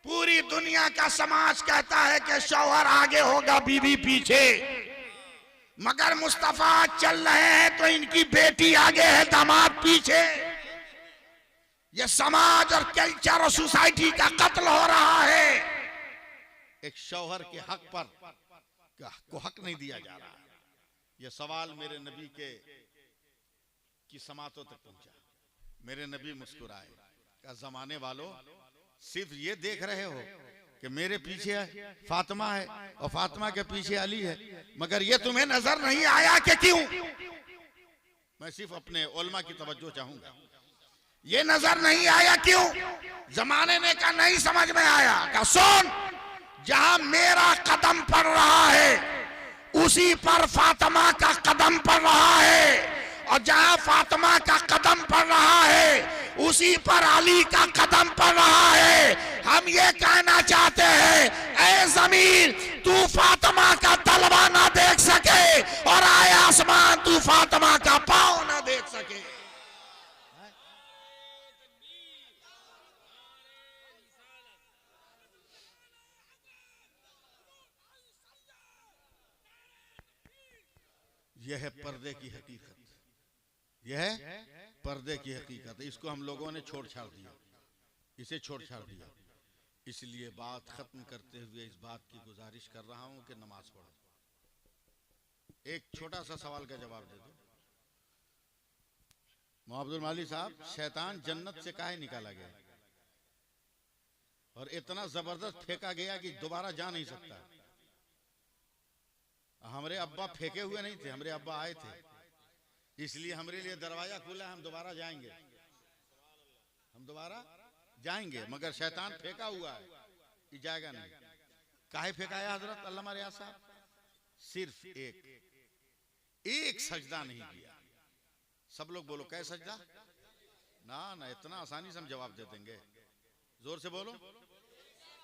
पूरी दुनिया का समाज कहता है कि शौहर आगे होगा, बीवी पीछे, मगर मुस्तफा चल रहे हैं तो इनकी बेटी आगे है, दामाद पीछे। ये समाज और कल्चर और सोसाइटी का कत्ल हो रहा है। एक शौहर के हक पर को हक नहीं दिया जा रहा है। यह सवाल मेरे नबी की समातों तक पहुंचा। मेरे नबी मुस्कुराए, क्या जमाने वालों सिर्फ ये देख रहे हो कि मेरे पीछे फातिमा है और फातिमा के पीछे अली है, मगर ये तुम्हें नजर नहीं आया कि क्यों? मैं सिर्फ अपने उलमा की तवज्जो चाहूंगा। ये नजर नहीं आया क्यों? जमाने ने कहा नहीं समझ में आया। कहा सुन, जहां मेरा कदम पड़ रहा है उसी पर फातिमा का कदम पड़ रहा है, और जहां फातिमा का कदम पड़ रहा है उसी पर अली का कदम पड़ रहा है। हम ये कहना चाहते हैं, ऐ जमीन तू फातिमा का तलवा ना देख सके, और आए आसमान तू फातिमा का पांव ना देख सके। यह है पर्दे की हकीकत, यह है पर्दे की हकीकत। इसको हम लोगों ने छोड़ छाड़ दिया, इसे छोड़ छाड़ दिया। इसलिए बात खत्म करते हुए इस बात की गुजारिश कर रहा हूं कि नमाज पढ़ो। एक छोटा सा सवाल का जवाब दे दो। मोहब्बुल माली साहब, शैतान जन्नत से काहे निकाला गया और इतना जबरदस्त फेंका गया कि दोबारा जा नहीं सकता? हमारे अब्बा फेंके हुए नहीं थे, हमारे अब्बा आए थे, इसलिए हमारे लिए दरवाजा खुला, हम दोबारा जाएंगे, हम दोबारा जाएंगे। मगर शैतान फेंका हुआ है, ये जाएगा नहीं। काहे फेंकाया हजरत अल्लामा रियाज साहब? सिर्फ एक सजदा नहीं किया। सब लोग बोलो, क्या सजदा? ना ना, इतना आसानी से हम जवाब दे देंगे, जोर से बोलो।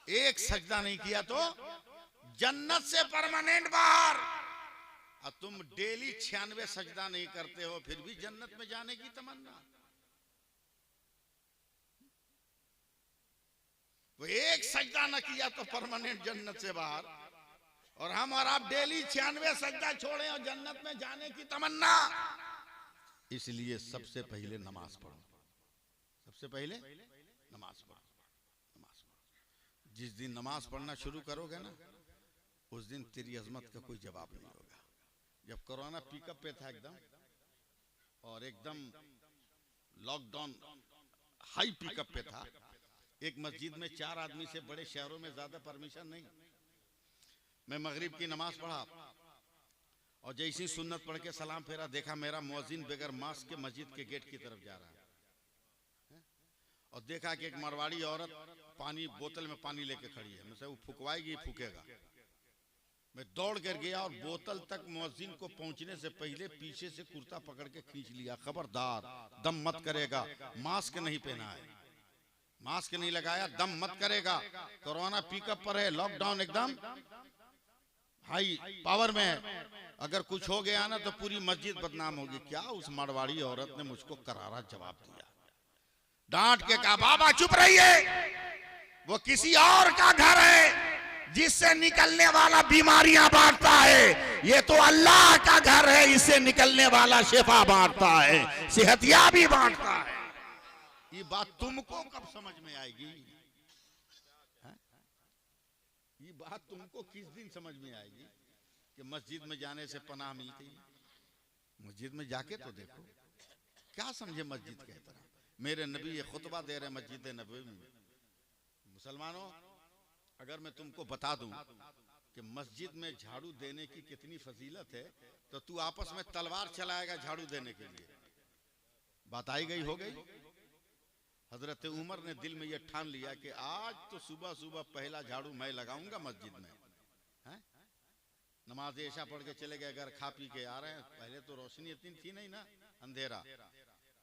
एक सजदा नहीं किया तो जन्नत से परमानेंट बाहर। और तुम डेली 96 सजदा नहीं करते हो, फिर भी जन्नत में जाने की तमन्ना। वो एक सजदा न किया तो परमानेंट जन्नत से बाहर, और हम और आप डेली 96 सजदा छोड़े और जन्नत में जाने की तमन्ना। इसलिए सबसे पहले नमाज पढ़ो, सबसे पहले नमाज पढ़ो, नमाज पढ़ो। जिस दिन नमाज पढ़ना शुरू करोगे ना, उस दिन तेरी अजमत का कोई जवाब नहीं होगा। जब कोरोना पिकअप पे था एकदम, और एकदम लॉकडाउन हाई पिकअप पे था, एक मस्जिद में 4 आदमी से, बड़े शहरों में ज्यादा परमिशन नहीं। मैं मगरिब की नमाज पढ़ा और जैसी सुन्नत पढ़ के सलाम फेरा, देखा मेरा मुअज्जिन बगैर मास्क के मस्जिद के गेट की तरफ जा रहा है, और देखा कि एक मारवाड़ी औरत पानी, बोतल में पानी लेके खड़ी है। मैं वो फुकवाएगी, फूकेगा। मैं दौड़ कर गया और बोतल तक मुअज्जिन को पहुंचने से पहले पीछे से कुर्ता पकड़ के खींच लिया। खबरदार, दम मत करेगा, मास्क नहीं पहना है, मास्क नहीं लगाया, दम मत करेगा। कोरोना पिकअप पर है, लॉकडाउन एकदम हाई पावर में है, अगर कुछ हो गया ना तो पूरी मस्जिद बदनाम होगी। क्या उस मारवाड़ी औरत ने मुझको करारा जवाब दिया, डांट के कहा, बाबा चुप रहिए, वो किसी और का घर है जिससे निकलने वाला बीमारियां बांटता है, ये तो अल्लाह का घर है, इससे निकलने वाला शिफा बांटता है, सेहतियाबी बांटता है। ये बात तुमको कब समझ में आएगी? ये बात तुमको किस दिन समझ में आएगी कि मस्जिद में जाने से पनाह मिलती है? मस्जिद में जाके तो देखो, क्या समझे मस्जिद के तरह। मेरे नबी ये खुतबा दे रहे मस्जिद नबवी में। मुसलमानों, अगर मैं तुमको बता दूं कि मस्जिद में झाड़ू देने की कितनी फजीलत है, तो तू आपस में तलवार चलाएगा झाड़ू देने के लिए। बात आई गई हो गई। हजरत उमर ने दिल में यह ठान लिया कि आज तो सुबह सुबह पहला झाड़ू मैं लगाऊंगा मस्जिद में। हैं? नमाज ऐशा पढ़ के चले गए, अगर खा पी के आ रहे हैं। पहले तो रोशनी इतनी थी नहीं ना, अंधेरा।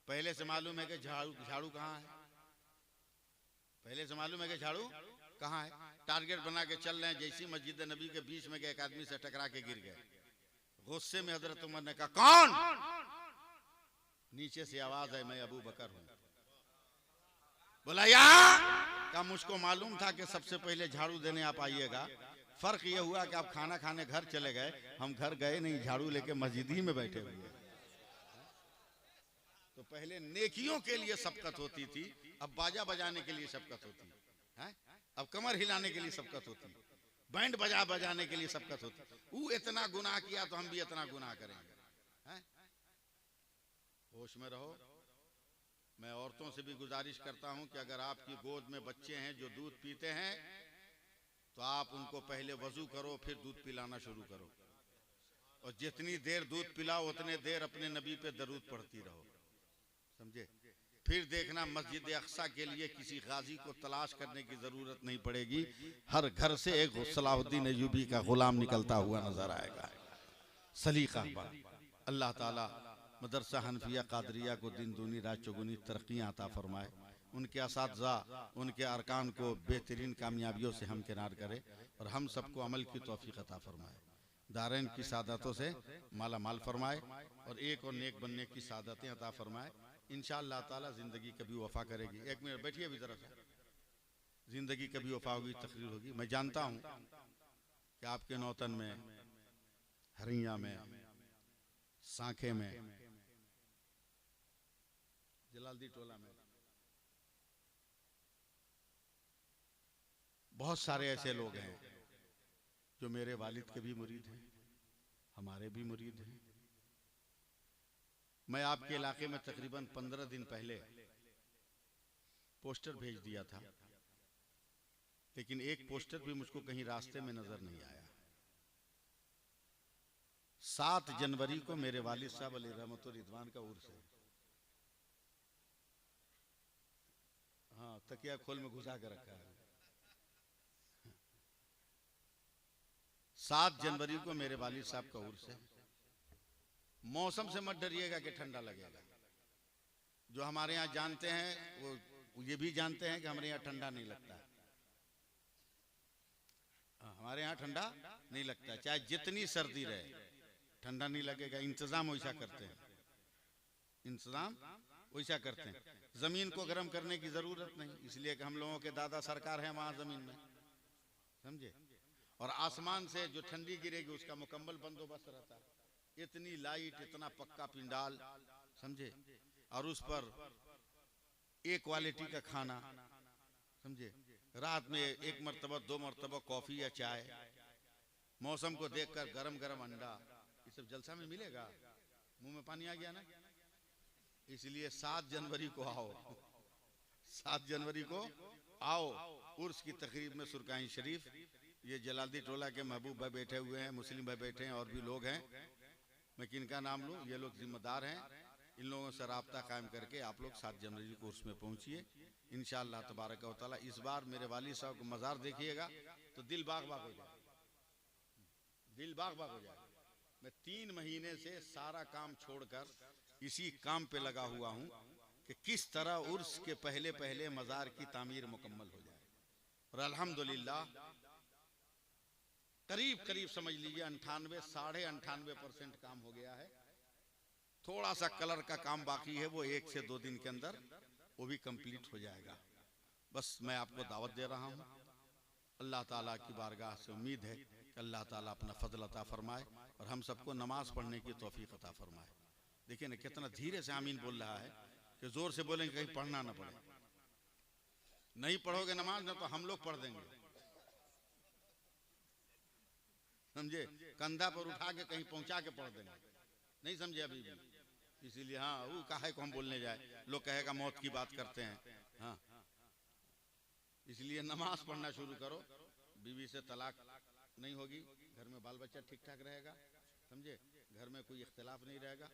पहले से मालूम है कि झाड़ू कहाँ है, पहले से मालूम है कि झाड़ू कहाँ है। टारगेट बना के चल रहे हैं। जैसी मस्जिद नबी के बीच में गए, एक आदमी से टकरा के गिर गए। गुस्से में हजरत उमर ने कहा, कौन? नीचे से आवाज है, मैं अबू बकर हूं। बोला यहाँ का मुझको मालूम था कि सबसे पहले झाड़ू देने आप आइएगा। फर्क यह हुआ कि आप खाना खाने घर चले गए, हम घर गए नहीं, झाड़ू लेके मस्जिद ही में बैठे हुए। तो पहले नेकियों के लिए सबकत होती थी, अब बाजा बजाने के लिए सबकत होती है। अब कमर हिलाने के लिए सबकत होती, बैंड बजाने के लिए सबकत होती। वो इतना गुनाह किया तो हम भी इतना गुनाह करेंगे। होश में रहो। मैं औरतों से भी गुजारिश करता हूं कि अगर आपकी गोद में बच्चे हैं जो दूध पीते हैं, तो आप उनको पहले वजू करो, फिर दूध पिलाना शुरू करो। और जितनी देर दूध पिलाओ उतने देर अपने नबी पे दरूद पढ़ती रहो, समझे। फिर देखना मस्जिद अक्सा के लिए किसी गाजी को तलाश करने की जरूरत नहीं पड़ेगी। हर घर से एक सलाहुद्दीन अय्यूबी का गुलाम निकलता हुआ नजर आएगा। सलीका अल्लाह ताला मदरसा हनफिया कादरिया को दिन दूनी रात चौगुनी तरक्कियाँ अता फरमाए। उनके असातिज़ा, उनके अरकान को बेहतरीन कामयाबियों से हमकिनार करे और हम सबको अमल की तौफीक अता फरमाए। दारैन की सादतों से माला माल फरमाए और एक और नेक बनने की सादतें अता फरमाए। इंशाअल्लाह ताला जिंदगी कभी वफा करेगी। एक मिनट बैठिए अभी जरा सा। जिंदगी कभी वफा होगी, तकरीर होगी। मैं जानता हूँ कि आपके नौतन में, हरिया में, सांखे में, जलालदी टोला में बहुत सारे ऐसे लोग हैं जो मेरे वालिद के भी मुरीद हैं, हमारे भी मुरीद हैं। मैं आपके इलाके में तकरीबन 15 दिन पहले पोस्टर भेज दिया था, लेकिन एक पोस्टर भी मुझको कहीं रास्ते में नजर नहीं आया। 7 जनवरी को मेरे वालिद साहब अली रहमत रिदवान का उर्स है। हाँ, तकिया खोल में घुसा के रखा है। 7 जनवरी को मेरे वालिद साहब का उर्स है। मौसम से मत डरिएगा कि ठंडा लगेगा। जो हमारे यहाँ जानते हैं वो ये भी जानते हैं कि हमारे यहाँ ठंडा नहीं लगता है। हमारे यहाँ ठंडा नहीं लगता, चाहे जितनी सर्दी रहे ठंडा नहीं लगेगा। इंतजाम वैसा करते हैं, इंतजाम वैसा करते हैं। जमीन को गर्म करने की जरूरत नहीं, इसलिए कि हम लोगों के दादा सरकार है वहां जमीन में, समझे। और आसमान से जो ठंडी गिरेगी उसका मुकम्मल बंदोबस्त रहता है। इतनी लाइट, इतना पक्का पिंडाल, समझे, और उस पर एक क्वालिटी का खाना, समझे। रात में 1 मरतबा 2 मरतबा कॉफी या चाय, मौसम को देखकर गरम गरम अंडा, ये सब जलसा में मिलेगा। मुंह में पानी आ गया ना। इसलिए 7 जनवरी को आओ, 7 जनवरी को आओ। उर्स की तकरीब में सुरकाइन शरीफ, ये जलालदी टोला के महबूब भाई बैठे हुए हैं, मुस्लिम भाई बैठे हैं, और भी लोग हैं। मैं किनका नाम लूँ? ये लोग जिम्मेदार हैं। इन लोगों से राब्ता कायम करके आप लोग 7 जनवरी को उर्स में पहुंचिए इंशाअल्लाह तबारक व तआला। इस बार मेरे वालिद साहब को मज़ार देखिएगा तो दिल बाग बाग हो जाए, दिल बाग बाग हो जाए। मैं 3 महीने से सारा काम छोड़कर इसी काम पे लगा हुआ हूँ कि किस तरह उर्स के पहले पहले मज़ार की तामीर मुकम्मल हो जाए। और अल्हम्दुलिल्लाह करीब करीब समझ लीजिए 98 साढ़े 98% काम हो गया है। थोड़ा सा कलर का काम बाकी है, वो 1 से 2 दिन के अंदर वो भी कंप्लीट हो जाएगा। बस मैं आपको दावत दे रहा हूँ। अल्लाह ताला की बारगाह से उम्मीद है कि अल्लाह ताला अपना फजल अता फरमाए और हम सबको नमाज पढ़ने की तौफीक अता फरमाए। देखिए ना कितना धीरे से आमीन बोल रहा है कि जोर से बोलेंगे कहीं पढ़ना ना पड़े। नहीं पढ़ोगे नमाज ना तो हम लोग पढ़ देंगे, समझे। कंधा पर उठा के कहीं पहुंचा के पढ़ देंगे, नहीं समझे। अभी भी इसीलिए हाँ वो काहे को हम बोलने जाए, लोग कहेगा मौत की बात करते हैं। हाँ इसलिए नमाज पढ़ना शुरू करो, बीवी से तलाक नहीं होगी, घर में बाल बच्चा ठीक ठाक रहेगा, समझे, घर में कोई इख्तिलाफ नहीं रहेगा।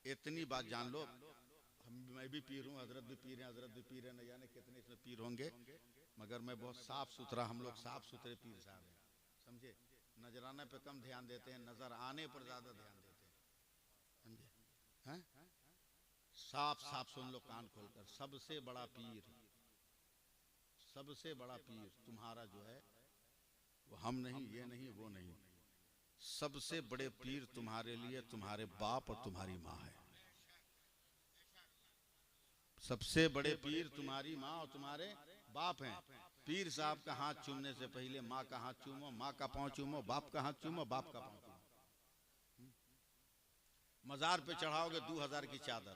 इतनी बात जान लो, मैं भी पीर हूँ, हजरत भी पीर हैं, हजरत भी पीर हैं, न जाने कितने इसमें पीर होंगे, मगर मैं बहुत साफ सुथरा, हम लोग साफ सुथरे पीर साहब हैं, समझे। नजराने पे कम ध्यान देते हैं, नजर आने पर ज्यादा ध्यान देते हैं, समझे। हैं साफ साफ सुन लो कान खोलकर, सबसे बड़ा पीर, सबसे बड़ा पीर तुम्हारा जो है वो हम नहीं, ये नहीं, वो नहीं, सबसे बड़े पीर तुम्हारे लिए तुम्हारे बाप और तुम्हारी माँ है। सबसे बड़े पीर तुम्हारी माँ और तुम्हारे बाप हैं। पीर साहब का हाथ चूमने से पहले माँ का हाथ चूमो, माँ का पाँव चूमो, बाप का हाथ चूमो, बाप का पाँव चूमो। मजार पे चढ़ाओगे 2000 की चादर,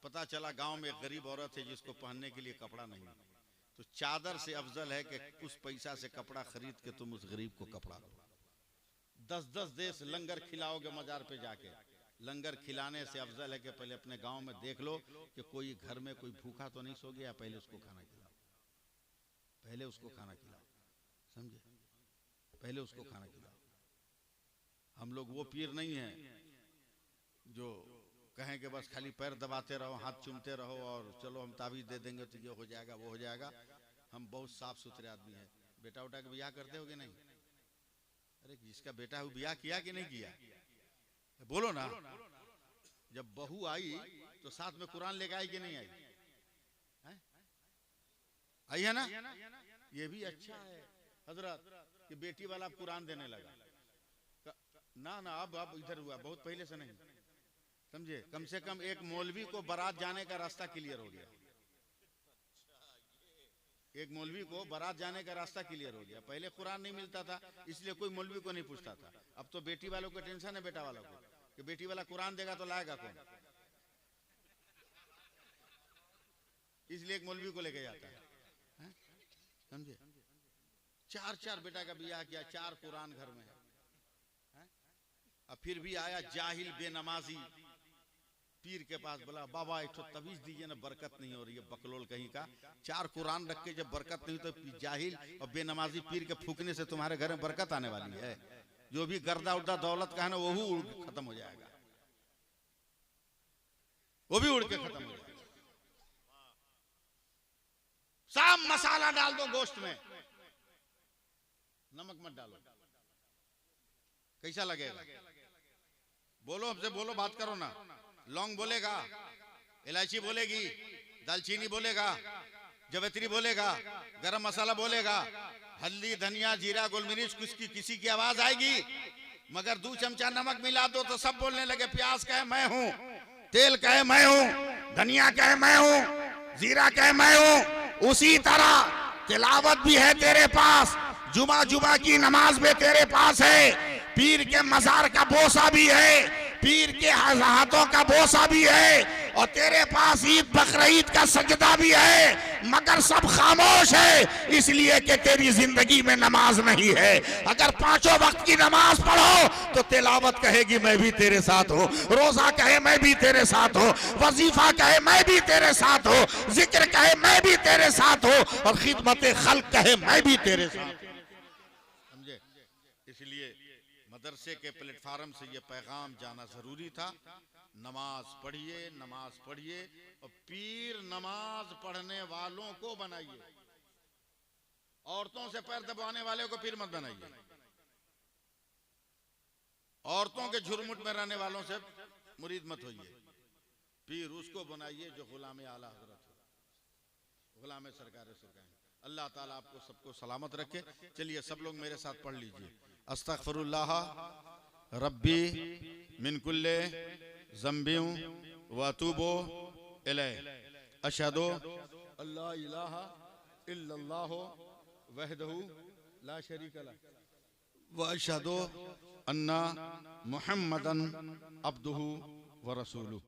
पता चला गांव में एक गरीब औरत है जिसको पहनने के लिए कपड़ा नहीं, तो चादर से अफजल है कि उस पैसा से कपड़ा खरीद के तुम उस गरीब को कपड़ा दो। 10-10 देश लंगर खिलाओगे मजार पे जाके, लंगर खिलाने से अफजल है कि पहले अपने गांव में देख लो कि कोई घर में कोई भूखा तो नहीं सो गया, पहले उसको खाना खिलाओ, पहले उसको खाना खिलाओ, समझे, पहले उसको खाना खिलाओ। हम लोग वो पीर नहीं है जो कहें कि बस खाली पैर दबाते रहो, हाथ चूमते रहो और चलो हम ताबीज दे देंगे तो ये हो जाएगा वो हो जाएगा। हम बहुत साफ सुथरे आदमी हैं। बेटा उठा के ब्याह करते हो कि नहीं? अरे जिसका बेटा है वो ब्याह किया कि नहीं किया, बोलो ना। जब बहू आई तो साथ में कुरान लेके आई कि नहीं आई? आई है ना? ये भी अच्छा है हजरत कि बेटी वाला कुरान देने लगा। ना ना अब इधर हुआ, बहुत पहले से नहीं, समझे। कम से कम एक मौलवी को बारात जाने का रास्ता क्लियर हो गया, एक मौलवी को बारात जाने का रास्ता क्लियर हो गया। पहले कुरान नहीं मिलता था इसलिए कोई मौलवी को नहीं पूछता था। अब तो बेटी वालों को टेंशन है, बेटा वालों को, कि बेटी वाला कुरान देगा तो लाएगा कौन, इसलिए एक मौलवी को लेके जाता है, समझे। 4 बेटा का ब्याह किया, 4 कुरान घर में है। अब फिर भी आया जाहिल बेनमाजी पीर के पास, बोला बाबा एक तो तवीज दीजिए ना, बरकत नहीं हो रही है, बकलोल कहीं का। 4 कुरान रख के जब बरकत नहीं तो जाहिल और बेनमाजी पीर के फूकने से तुम्हारे घर में बरकत आने वाली है। जो भी गर्दा उर्दा दौलत का है ना वो खत्म हो जाएगा, वो भी उड़ के खत्म हो जाएगा। सब मसाला डाल दो गोश्त में, नमक मत डालो, कैसा लगेगा? बोलो, हमसे बोलो, बात करो ना। लौंग बोलेगा, इलायची बोलेगी, दालचीनी बोलेगा, जवैत्री बोलेगा, गरम मसाला बोलेगा, हल्दी धनिया जीरा गोलमिर्च किसी की आवाज आएगी, मगर 2 चमचा नमक मिला दो तो सब बोलने लगे। प्याज कहे मैं हूं, तेल कहे मैं हूं, धनिया कहे मैं हूं, जीरा कहे मैं हूं। उसी तरह तिलावत भी है तेरे पास, जुमा की नमाज भी तेरे पास है, पीर के मजार का बोसा भी है, पीर के हाथों का बोसा भी है, और तेरे पास ईद बकरीद का सजदा भी है, मगर सब खामोश है इसलिए कि तेरी जिंदगी में नमाज नहीं है। अगर 5 वक्त की नमाज पढ़ो तो तिलावत कहेगी मैं भी तेरे साथ हूँ, रोजा कहे मैं भी तेरे साथ हूँ, वजीफा कहे मैं भी तेरे साथ हूँ, जिक्र कहे मैं भी तेरे साथ हूँ, और खिदमत खल्क कहे मैं भी तेरे साथ। समझे? इसलिए मदरसे के प्लेटफार्म से ये पैगाम जाना जरूरी था। नमाज पढ़िए, नमाज पढ़िए, और पीर नमाज पढ़ने वालों को बनाइए, औरतों से पैर दबाने वाले को पीर मत बनाइए, औरतों के झुरमुट में रहने वालों से मुरीद मत होइए, पीर उसको बनाइए जो गुलाम आला हजरत हो, गुलाम सरकार सरकार। अल्लाह ताला आपको सबको सलामत रखे। चलिए सब लोग मेरे साथ पढ़ लीजिए। अस्तगफिरुल्लाह रब्बी मिन कुल्ले ज़ंबिन व अतूबु इलैह, अशहदु अल्ला इलाहा इल्लल्लाहु वहदहु ला शरीका लह व अशहदु अन्ना मुहम्मदन अब्दुहु व रसूलुहु।